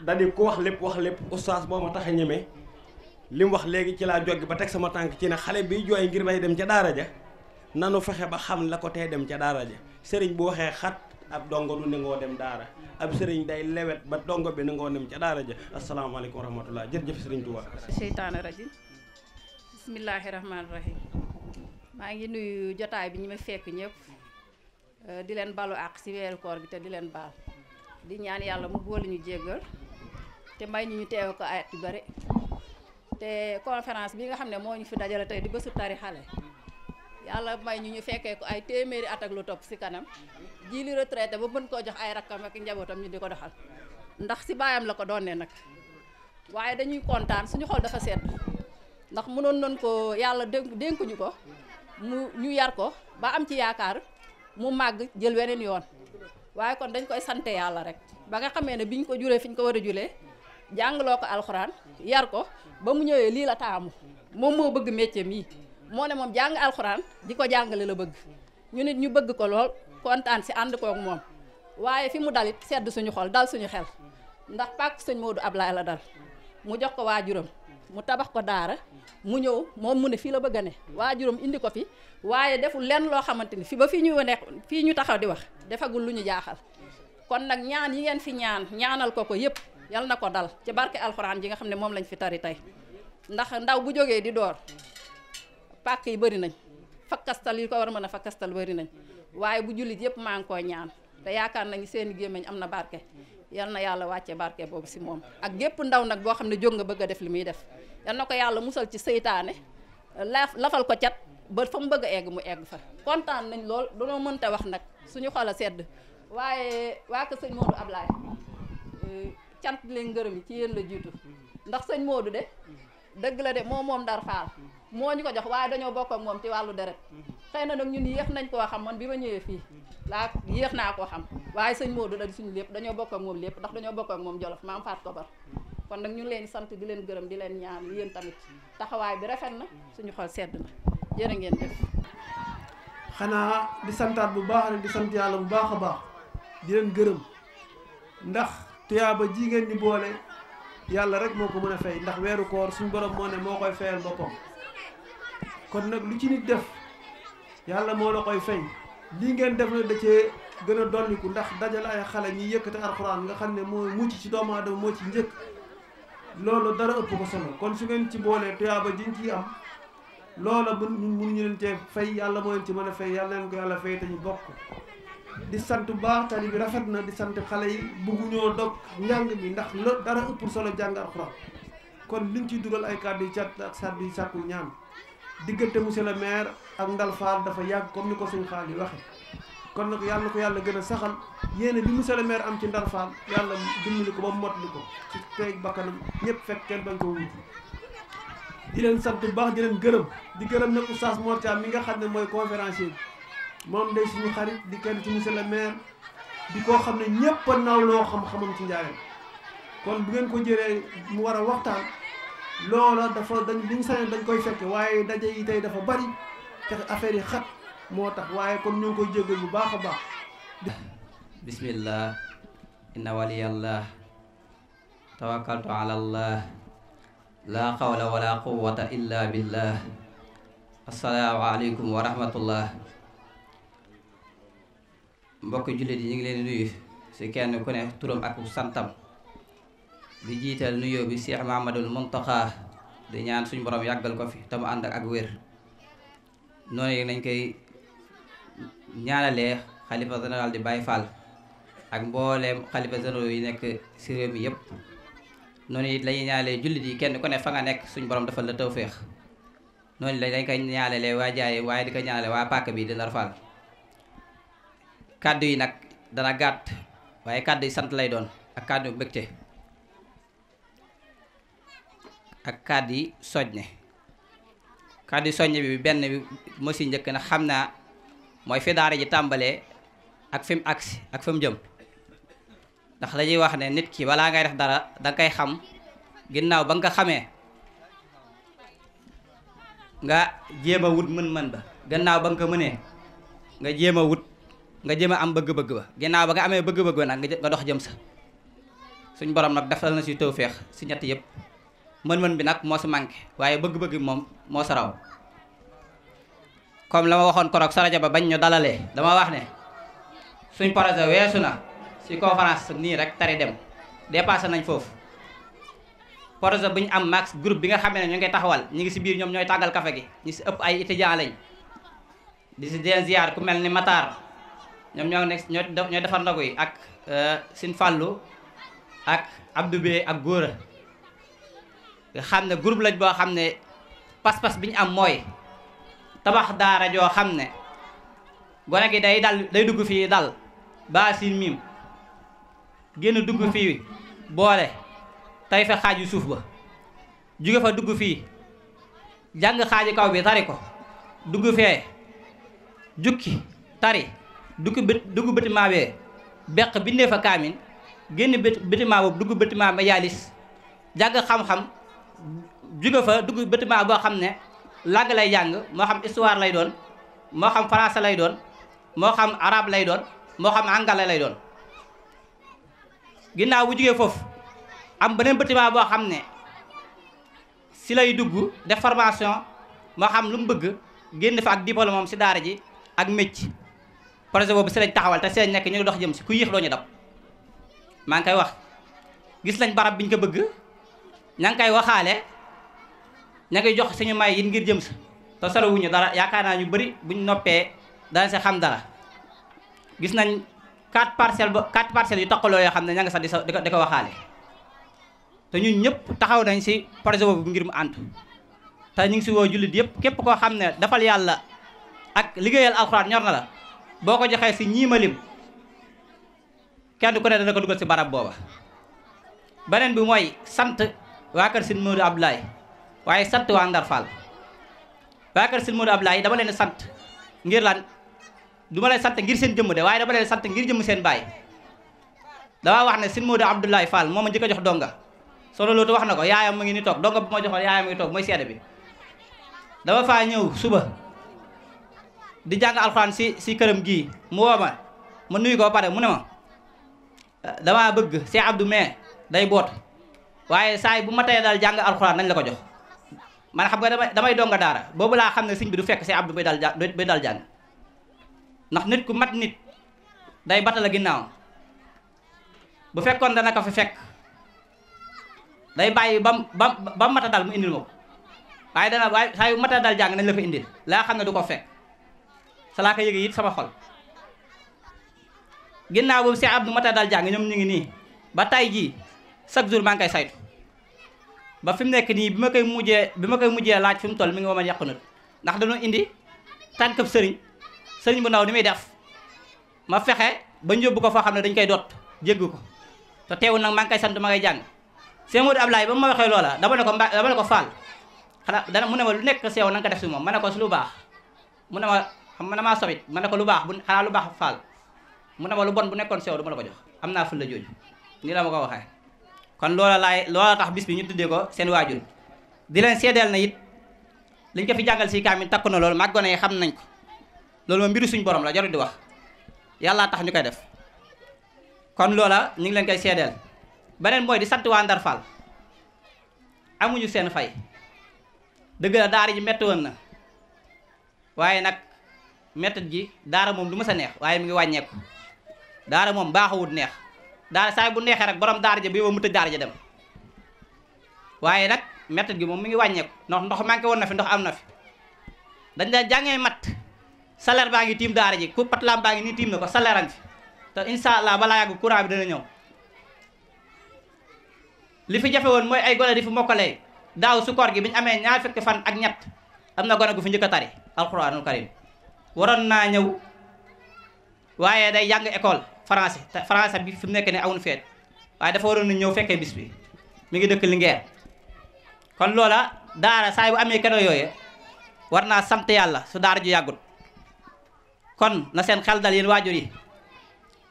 S9: dadi ku wax lépp oustaz boo ma tax a ñeme li mu wax léegi ci laa joggi ba teg sama tànk ci ne xale biy jooy ngir bay dem ca daara ja nanu fexe ba xam la ko tee dem ca daara ja sëriñ bu waxee xat ab dongo du nangoo dem daara ab sëriñ day lewet ba dongo bi nangoo dem ca daara ja asalaamaaleykum wa rahmatullah jërëjëf sëriñ Touba.
S10: seytaane rajim bismillaahi rahmaani rahim maa ngi nuyu jotaay bi ñu ma fekk ñëpp di leen balu àq ci weeru koor bi te di leen baal di ñaan yàlla mu boole ñu jéggal te may ñu teew ko ayat yu bari te conférence bi nga xam ne moo ñu fi dajale tey di bésu tari xale yàlla may ñu fekkee ko ay téeméeri at ak lu topp ci kanam ji li retraité ba mën koo jox ay rakkam ak njabootam ñu di ko doxal ndax ci baayam la ko doonee nag waaye dañuy kontaan suñu xol dafa sedd ndax mënoon nañ ko yàlla dénkuñu ko ñu yar ko ba am ci yaakaar mu màgg jël weneen yoon waaye kon dañ koy sante yàlla rek ba nga xamee ne biñ ko julee fi ñu ko war a julee jàngaloo ko alxuraan yar ko ba mu ñëwee lii la taamu moom moo bëgg métier mii moo ne moom jàng alxuraan di ko jàngale la bëgg ñu nit ñu bëgg ko lool kontaan si ànd kook moom waaye fi mu dalit sedd suñu xol dal suñu xel ndax pàkk sëñ Modou Ablaye la dal mu jox ko waajuram mu tabax ko daara mu ñëw moom mu ne fii la bëgg a ne waajuram indi ko fi waaye deful lenn loo xamante ni fi ba fii ñu nekk fii ñu taxaw di wax defagul lu ñu jaaxal kon nag ñaan yi ngeen fi ñaanal ko yëpp yal na ko dal ci barke alxuraan ji nga xam ne moom lañ fi tari tey ndax ndaw bu jógee di door pàkk yi bëri nañ fakkastal yi ko war a mën a fakkastal bëri nañ waaye bu jullit yëpp maa ngi koy ñaan te yaakaar nañu seen gémmiñ am na barke yal na yàlla wàcce barke boobu si moom ak gépp ndaw nag boo xam ne jóg nga bëgg a def li muy def yal na ko yàlla musal ci seytaane lafal ko cat ba fa mu bëgg a egg mu egg fa kontaan nañ lool danoo mënta wax nag suñu xol a sedd waaye waa ko sëñ Modou Ablaye cant leen ngërëm yi ci yéen la jiitu ndax sëñ Modou de dëgg la de moom Ndar Fall moo ñu ko jox waaye dañoo bokk ak moom ci wàllu deret xëy na nag ñun yéex nañ koo xam man bi ma ñëwee fii laa yéex naa koo xam waaye sëñ Modou da di suñu lépp dañoo bokk ak moom lépp ndax dañoo bokk ak moom Jolof maam faat ko bar kon nag ñu ngi leen sant di leen gërëm di leen ñaan yéen tamit taxawaay bi rafet na suñu xol sedd na jërë ngeen def.
S11: xanaa di santaat bu baax rek di sant yàlla bu baax a baax di leen gërëm ndax tuyaaba ji ngeen ñu boole yàlla rek moo ko mën a fay ndax weeru koor suñu borom moo ne moo koy fayal boppam kon nag lu ci nit def yàlla moo la koy fay lii ngeen def na da cee gën a dolliku ndax dajale ay xale ñi yëkkati alxuraan nga xam ne moo mucc ci doomu aadama moo ci njëkk loolu dara ëpp ko solo kon su ngeen ci boolee tuyaaba jiñ ciy am loola mun ñu leen cee fay yàlla moo leen ci mën a fay yàlla leen ko yàlla fay te ñu bokk di sant bu baax tali bi rafet na di sant xale yi bugguñoo dog njàng mi ndax lo dara ëpp solo jàng alxuraan kon liñ ciy dugal ay kàddu yi cat ak sàddu yi sàkku ñaan diggante monsieur le maire ak Ndal Fall dafa yàgg comme ni ko suñ xaal yi waxe kon nag yàlla ko yàlla gën a saxal yéene bi monsieur le maire am ci Ndal Fall yàlla dimbali ko ba motali ko ci teeg bakkanam ñëpp fekk kenn bañ ko wuti di leen sant bu baax di leen gërëm di gërëm nag oustaz Mor Thiam mi nga xam ne mooy conférencier bi moom day suñu xarit di kenn ci monsieur le maire di koo xam ne ñëpp a naw loo xam-xamam ci njaayam kon bu ngeen ko jëlee mu war a waxtaan loola dafa liñ sañoon dañ koy fekke waaye daje yi tey dafa bari te affaire yi xat moo tax waaye kon ñu ngi koy jéggal bu baax a baax
S12: bismillah inna waliyallah tawakkaltu ala allah la hawla wala quwwata illa billah assalaamu aleykum wa rahmatullah mbokk jullit yi ñu ngi leen nuyu ci kenn ku ne turam ak santam di jiital nuyoo bi Cheikh Mahamadul Muntaxa di ñaan suñu borom yàggal ko fi te mu ànd ak wér noonu yi nañ koy ñaanalee xalifa général di Baye Fall ak mbooleem xalifa généraux yi nekk ci réew mi yépp noonu it lañuy ñaanalee jullit yi kenn ku ne fa nga nekk suñu borom defal la tawféex noonu lañ koy ñaanalee waa Jaaye waaye di ko ñaanalee waa pàkk bi di Ndar Fall kàddu yi nag dana gàtt waaye kàddu yi sant lay doon ak kàddu mbégte ak kàddu yi soññe kàddu yi soññe bi benn bi moo si njëkk na xam naa mooy fi daara ji tàmbalee ak fi mu agsi ak fi mu jëm ndax dañuy wax ne nit ki balaa ngay def dara danga koy xam ginnaaw ba nga xamee nga jéem a wut mën-mën ba gannaaw ba nga ko mënee nga jéem a wut nga jéem a am bëgg-bëgg ba gannaaw ba nga amee bëgg-bëgg ba nag nga dox jëm sa suñ borom nag defal na si tawféex si ñett yëpp mën-mën bi nag moo si manqué waaye bëgg-bëgg bi moom moo sa raw comme la ma waxoon korog sa rajo ba bañ ñu dalalee dama wax ne suñ projet weesu na si conférence nii rek tari dem dépassé nañ foofu projet bu ñu am max groupe bi nga xam ne ñu ngi taxawal ñu ngi si biir ñoom ñooy tàggal café gi ñu si ëpp ay étudiants lañ di si den ziar ku mel ni Matar ñoom ñoo nekk ñooy defar ndogu yi ak Sine Fallou ak Abdou Bey ak Góora nga xam ne groupe lañ boo xam ne pas-pas bi ñu am mooy tabax daara joo xam ne gone gi day dugg fii dal ba siin miim génn dugg fii boole tey fa xaaju suuf ba jóge fa dugg fii jàng xaaji kaw bi tari ko dugg fee jukki tari dugg bâtiment bee beq bindee fa kaamin génn bâtiment boobu dugg bâtiment majalis jàng xam-xam jóge fa dugg bâtiment boo xam ne langue lay jàng moo xam histoire lay doon moo xam français lay doon moo xam arabe lay doon moo xam anglais lay doon ginnaaw bu jógee foofu am beneen bâtiment boo xam ne si lay dugg def formation moo xam lu mu bëgg génn fa ak diplôme moom si daara ji ak métier projet boobu si lañ taxawal te si lañ nekk ñu dox jëm si ku yéex doo ñu dab maa ngi koy wax gis lañ barab biñ ko bëgg ña ngi koy waxaale ña ngi jox suñu may yi ngir jëm sa te sorewuñu dara yaakaar naa ñu bëri buñ noppee danañ si xam dara gis nañ 4 parcelles yu taqaloo yoo xam ne ña nga sax di ko waxaale te ñun ñëpp taxaw nañ si projet boobu ngir mu ànd te ñu ngi si woo jullit yëpp képp koo xam ne dafal yàlla ak liggéeyal alxuraan ñor na la boo ko joxee si ñiimalim kenn ku ne dana ko dugal si barab booba beneen bi mooy sant waa kër Sëñ Modou Abdoulaye waaye sant waa Ndar Fall waa kër Sëñ Modou Abdoulaye dama leen sant ngir lan du ma leen sant ngir seen jëmm de waaye dama leen sant ngir jëmm seen baay dama wax ne Sëñ Modou Abdoulaye Fall moo ma njëkk a jox donga solo loolu wax na ko yaayam mu ngi ni toog donga bu ma joxoon yaayam mu ngi toog mooy seede bi dama faa ñëw suba di jàng alxuraan si këram gii mu woo ma nuyu ko ba pare mu ne ma damaa bëgg Cheikh Abdou mais day boot waaye saay bu ma tey daal jàng alxuraan nañ la ko jox man xam nga damay donga daara boobu laa xam ne sëñ bi du fekk Cheikh Abdou bay dal jàng ndax nit ku mat nit day batala ginnaaw bu fekkoon dana ko fi fekk day bàyyi ba mata dal mu indil ma ko waaye saa yu mata dal jàng nañ la fa indil laa xam ne du ko fekk sa laa ko yëge it sama xol ginnaaw boobu Cheikh Abdou mata dal jàng ñoom ñu ngi nii ba tay jii chaque jour maa ngi koy saytu ba fi mu nekk nii bi ma koy mujjee laaj fi mu toll mi ngi ma yàqu nag ndax dañoo indi tànkab sëriñ bu ndaw ni muy def ma fexe ba yóbbu ko foo xam ne dañ koy doot jégg ko te teewul nag maa ngi koy sant ma ngay jàng Sëñ Modou Abdoulaye ba ma waxee loola dama ne ko Fall xanaa mu ne ma lu nekk sew na nga ko def si moom ma ne ko si lu baax mu ne ma xam na maa sobit ma ne ko lu baax bu xanaa lu baax Fall mu ne ma lu bon bu nekkoon sew du ma la ko jox am naa ful la jooju nii la ma ko waxee kon loola tax bis bi ñu tuddee ko seen waajur di leen seedeel na it liñ ko fi jàngal si kaamil takku na loolu mag gone yi xam nañ ko loolu moom mbiru suñ borom la jarul di wax yàlla tax ñu koy def kon loola ñu ngi leen koy seedeel beneen mooy di sant waa Ndar Fall amuñu seen fay dëgg la daara ji metti woon na waaye nag mettit ji daara moom du ma sa neex waaye mi ngi wàññeeku daara moom baaxawut neex daara saay bu neexee rek borom daara ja bi yow mu tëj daara ja dem waaye nag mettit gi moom mi ngi wàññeeku ndox manqué woon na fi ndox am na fi dañ da jàngee mat salaire baa ngi tiim daara ji ku patlam baa ngi nii tiim na ko salaire am fi te insha allah balaa yàgg courant bi dana ñëw li fi jafe woon mooy ay gone di fi mokkalee daaw su koor gi bi ñu amee ñaar fukki fan ak ñett am na gone gu fi njëkk a tari alxuraanul karim waroon naa ñëw waaye day jàng école français te français bi fi mu nekk ne awun feet waaye dafa waroon na ñëw fekkee bis bi mi ngi dëkk Linguère kon loola daara saa bu amee keno yooye war naa sant yàlla su daara ju yàggut kon na seen xel dal yéen waajur yi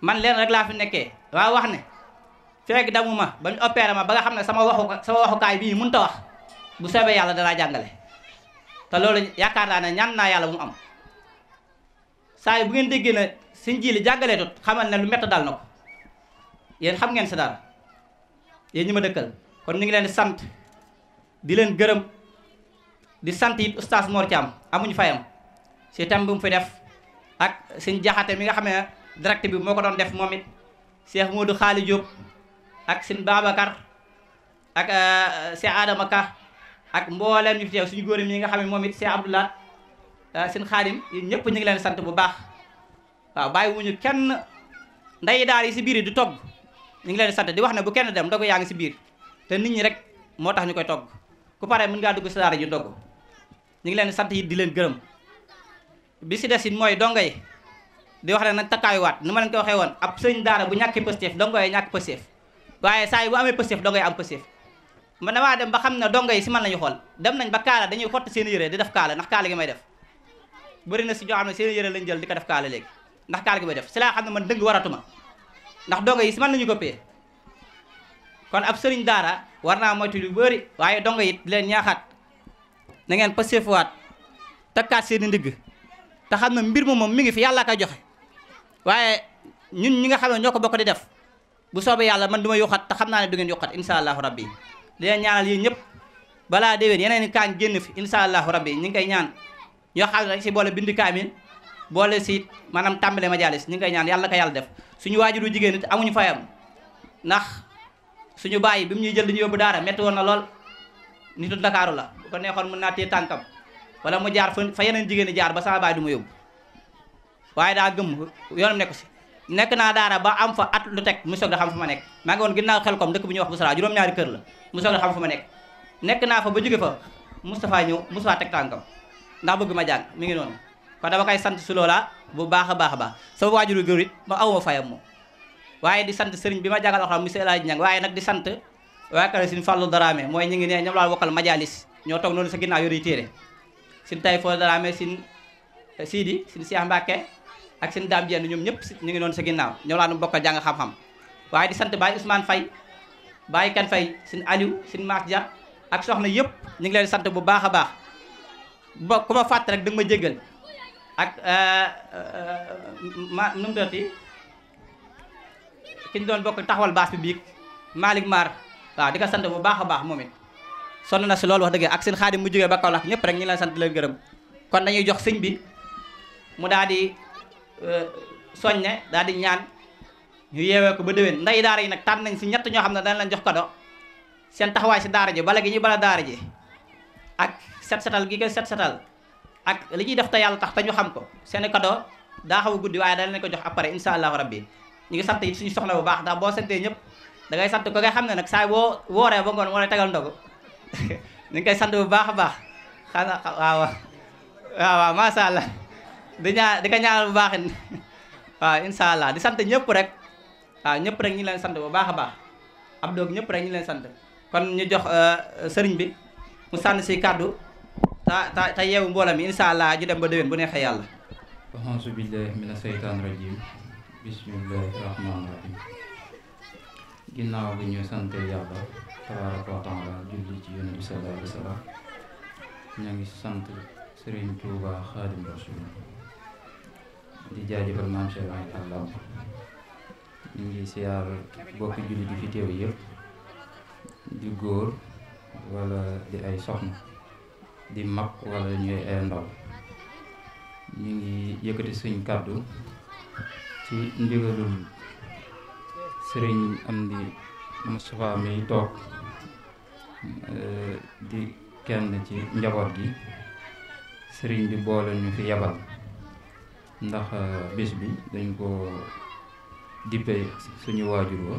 S12: man leen rek laa fi nekkee waa wax ne fekk damu ma ba ñu opéré ma ba nga xam ne sama waxukaay bii mënut a wax bu soobee yàlla danaa jàngale te loolu yaakaar naa ne ñaan naa yàlla bu mu am saa yi bu ngeen déggee na sëñ Jili jàngalee tut xamal ne lu métti dal na ko yéen xam ngeen si dara yéen ñi ma dëkkal kon ñu ngi leen di sant di leen gërëm di sant it oustaz Mor Thiam amuñu fayam si thème bi mu fi def ak sëñ Jaxate mi nga xam ne direct bi moo ko doon def moom it Cheikh Modou Xaali Diop ak sëñ Babacar ak Cheikh Adama Ka ak mbooleem ñu fi teew suñu góor mi nga xam ne moom it Cheikh Abdoulaye sëñ Xaadim ñëpp ñu ngi leen sant bu baax waaw bàyyiwuñu kenn nday daal yi si biir yi di togg ñu ngi leen sant di wax ne bu kenn dem ndogu yaa ngi si biir te nit ñi rek moo tax ñu koy togg ku pare mën ngaa dugg si daara ji ndogg ñu ngi leen sant yi di leen gërëm bi si des it mooy dongo yi di wax ne nag takkaayuwaat nu ma leen ko waxee woon ab sëñ daara bu ñàkki pësteef dongo yi ñàkk pësteef waaye saa yi bu amee pësteef dongo yi am pësteef man damaa dem ba xam ne dongo yi si man lañu xool dem nañ ba kaala dañuy xotti seen yére di def kaala ndax kaala gi may def bëri na si ñoo xam ne seen yére lañ jël di ko def kaala léegi ndax kaala gi may def si laa xam ne man dëgg waratuma ndax dongo yi si man lañu goppee kon ab sëriñ daara war naa moytu lu bëri waaye dongo yi di leen ñaaxaat na ngeen pësteefuwaat takkaat seen i ndigg te xam ne mbir moom mi ngi fi yàlla koy joxe waaye ñun ñi nga xam ne ñoo ko bokk di def bu soobee yàlla man du ma yokkat te xam naa ne du ngeen yokkat insha allahu rabbi di leen ñaanal yéen ñëpp balaa déwén yeneen i kaañ génn fi insha allahu rabbi ñu ngi koy ñaan ñoo xam ne dañ si boole bindi kaamin boole si maanaam tàmbale majalis ñu ngi koy ñaan yàlla na ko yàlla def suñu waajuru jigéen it amuñu fayam ndax suñu bàyyi bi mu ñuy jël dañu yóbbu daara metti woon na lool nitu Ndakaaru la bu ko neexoon mën naa téye tànkam wala mu jaar fa yeneen jigéen ñi jaar ba sama baay du ma yóbbu waaye daa gëm yoonam nekk si nekk naa daara ba am fa at lu teg mu soog da xam fa ma nekk maa ngi woon ginnaaw xel kom dëkk bu ñuy wax bu sara juróom-ñaari kër la mu soog da xam fa ma nekk naa fa ba jóge fa Moustapha ñëw Moustapha teg tànkam ndax bëgg ma jàng mi ngi noonu kon dama koy sant si loola bu baax a baax a baax sama waajuru góor it ma awuma fayam moom waaye di sant sëriñ bi ma jàngal alxuraan monsieur El Hadji Niang waaye nag di sant waa kër sin Fallou Darame mooy ñu ngi ne ñoom laa bokkal majalis ñoo toog noonu sa ginnaaw yori téere sin tay fo Darame sin Sidi sin Cheikh Mbacke ak sin Dame Dieng ñoom ñëpp ñu ngi noonu sa ginnaaw ñoom laa nu bokkal jàng xam-xam waaye di sant Baye Ousmane Faye Baye Kan Faye sin Aliou sin Mass Dia ak soxna yëpp ñu ngi leen sant bu baax a baax ba ku ma fàtt rek da nga ma jéggal ak nu mu dooti ki ñu doon bokk taxawal baas bi biig Malick Mar waaw di ko sant bu baax a baax moom it sonn na si loolu wax dëgg ak seen Xaadim mu jógee ba Kaolack ñëpp rek ñu ngi leen sant leen gërëm kon dañuy jox sëñ bi mu daal di soññe daal di ñaan ñu yeewee ko ba déwén nday daara yi nag tànn nañ si ñett ñoo xam ne dañ leen jox kado seen taxawaay si daara ji bala gi ñu bala daara ji ak set setal gi ko set setal ak li ñuy def te yàlla tax te ñu xam ko seen kado daa xaw a guddi waaye dañ leen ko jox après insha allahu rabbi ñu ngi sant it suñu soxna bu baax ndax boo santee ñëpp da ngay sant ko nga xam ne nag saa boo wooree ba ngoon moo lay tegal ndogu ñu ngi koy sant bu baax a baax xanaa waaw masha Allah di ko ñaanal bu baax waaw insha Allah di sant ñëpp rek waaw ñëpp rek ñu leen sant bu baax a baax ab doog ñëpp rek ñu leen sant kon ñu jox sëriñ bi mu sànni si kàddu ta yeewu mboolam mi insha Allah ju dem ba déwén bu neexee yàlla
S13: auzu billahi mina seytaan rajim bismillahi rahmaani rahim ginnaaw bi ñu sante yàlla tabaraka wa taala julli ci yonent bi sallallahu alayhi wa sallam ñoo ngi sant Serigne Touba Xaadim Rasul di jaajëfal maam Cheikh Allah ñu ngi siyaar bokki julli di fi teew yëpp di góor wala di ay soxna di mag wala ñuy ay ndaw ñu ngi yëkkati suñ kàddu ci ndigalul Sëriñ Amdi Moustapha mi toog di kenn ci njaboot gi sëriñ bi boole ñu fi yabal ndax bis bi dañ ko dippe suñu waajur wa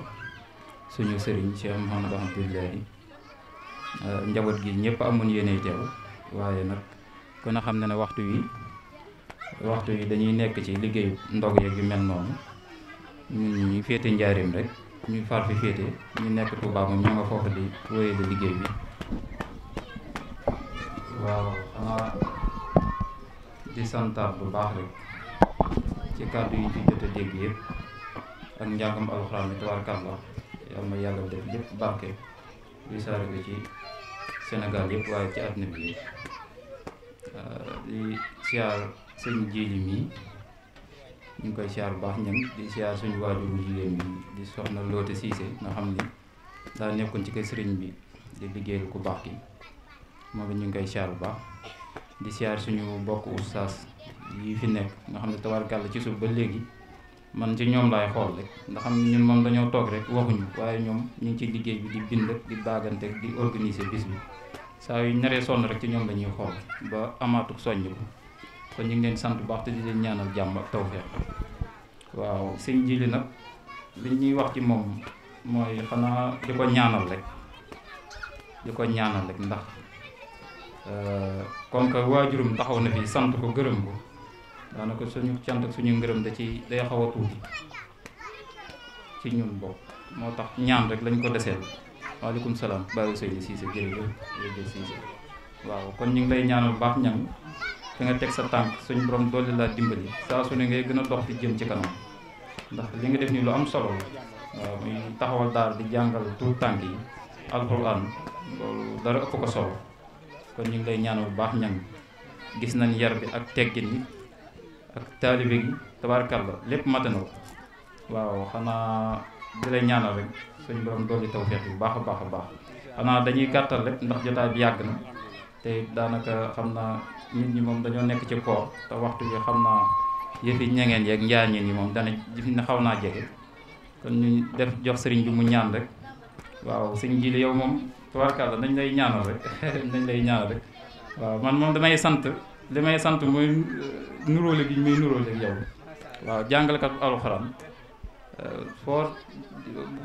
S13: suñu sëriñ Cheikh Mouhamadou Abdoulahi njaboot gi ñëpp amoon yéene teew waaye nag kon a xam ne waxtu yi dañuy nekk ci liggéeyu ndog yeeg yu mel noonu ñun ñu féete njaarim rek ñu far fi féete ñu nekk Touba moom ñoo nga foofu di wéyale liggéey bi waaw xanaa di santaat bu baax rek ci kàddu yi fi jot a dégg yëpp ak njàngam alxuraan bi tabaarkalla yal na yàlla def lépp barke di saare ko ci Sénégal yëpp waaye ci àdduna bi yëpp di siyaar sëñ Jili mi ñu ngi koy siyaar bu baax ñang di siyaar suñu waajur bu jigéen bi di soxna Loote Siise nga xam ni daa nekkoon ci kër sëriñ bi di liggéeyal ku baax ki moom it ñu ngi koy siyaar bu baax di siyaar suñu bokk ustaas yi fi nekk nga xam ne tabaarkàlla ci suuf ba léegi man ci ñoom laay xool rek ndax xam ne ñun moom dañoo toog rek waxuñu waaye ñoom ñu ngi ci liggéey bi di bind di baagante di organiser bis bi saa yu naree sonn rek ci ñoom la ñuy xool ba amaatuk soññ ko kon ñu ngi leen sant bu baax te di leen ñaanal jàmm ak tawfeex waaw sëñ Jili nag li ñuy wax ci moom mooy xanaa di ko ñaanal rek ndax comme que waajurum taxaw na fi sant ko gërëm ko daanaka suñu cant ak suñu ngërëm day xaw a tuuti ci ñun bopp moo tax ñaan rek lañ ko deseel waaleykum salaam Baye Seydi Cissé jërëjëf Cissé waaw kon ñu ngi lay ñaanal bu baax ñang fi nga teg sa tànk suñu borom dolli laa dimbali saa su ne ngay gën a dox di jëm ci kanam ndax li nga def nii lu am solo la waaw muy taxawal daal di jàngal tout tànk yi alxuraan loolu dara ëpp ko solo kon ñu ngi lay ñaanal bu baax ñang gis nañ yar bi ak teggin yi ak taalibe gi tabaarkàlla lépp mate na ko waaw xanaa di lay ñaanal rek suñu borom dolli tawfeex bu baax a baax a baax xanaa dañuy gàttal rek ndax jotaay bi yàgg na te daanaka xam naa nit ñi moom dañoo nekk ci koor te waxtu bi xam naa yëfi ñengeen yeeg njaañeen yi moom dana fi ne xaw naa jege kon ñu def jox sëriñ bi mu ñaan rek waaw sëñ Jili yow moom tabaarkàlla dañ lay ñaanal rek waaw man moom damay sant li may sant mooy nuróole gi muy nuróole ak yow waaw jàngalekat bu alxuraan foo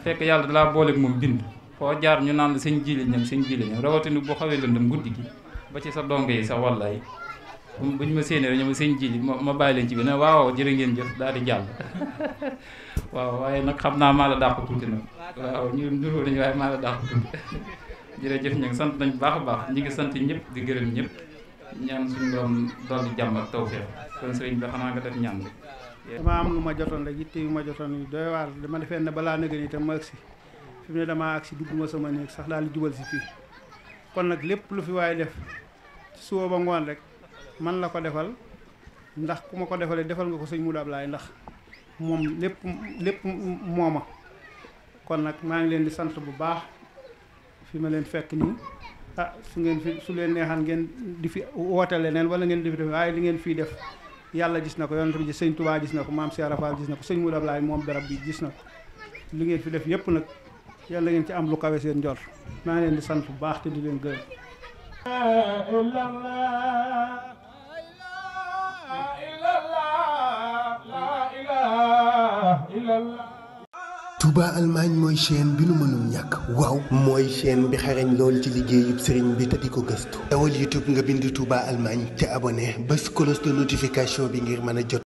S13: fekk yàlla dalaa booleeg moom bind foo jaar ñu naan la sëñ Jili ñam rawatina boo xawee lëndëm guddi gi ba ci sa dongo yi sax wallaay buñ ma séenee rek ñoom sëñ Jili ma bàyyi leen ci bi ne waaw jërë ngeen jëf daal di jàll waaw waaye nag xam naa maa la dàq tuuti nag waaw ñu nuróo nañu waaye maa la dàq tuuti jërëjëf ñu ngi sant nañ baax a baax ñi ngi sant ñëpp di gërëm ñëpp ñaan suñu borom dolli jàmm ak tawfeex kon sëriñ bi xanaa nga def ñaan rek.
S11: dama am lu ma jotoon rek yitte yu ma jotoon yu doy waar dama defee ne balaa nëgë ni tam ma agsi fi mu ne damaa agsi dugguma sama néeg sax daal di jubal si fii kon nag lépp lu fi waaye def ci suba ba ngoon rek man la ko defal ndax ku ma ko defalee defal nga ko sëñ Modou Ablaye ndax moom lépp mooma kon nag maa ngi leen di sant bu baax fi ma leen fekk nii su leen neexaan ngeen di fi woote leneen wala ngeen di fi def waaye li ngeen fii def yàlla gis na ko yonent bi sëñ Touba gis na ko maam Cheikh Rafal gis na ko sëñ Modou Ablaye moom berab bi gis na ko li ngeen fi def yépp nag yàlla ngeen ci am lu kawe seen njort maa ngi leen di sant bu baax te di leen gërëm.
S1: Touba Allemagne mooy chaîne bi nu mënul ñàkk waaw mooy chaîne bi xarañ lool ci liggéeyub sëriñ bi te di ko gëstu dawal YouTube nga bind Touba Allemagne te abonné bés cloche de notification bi ngir mën a jot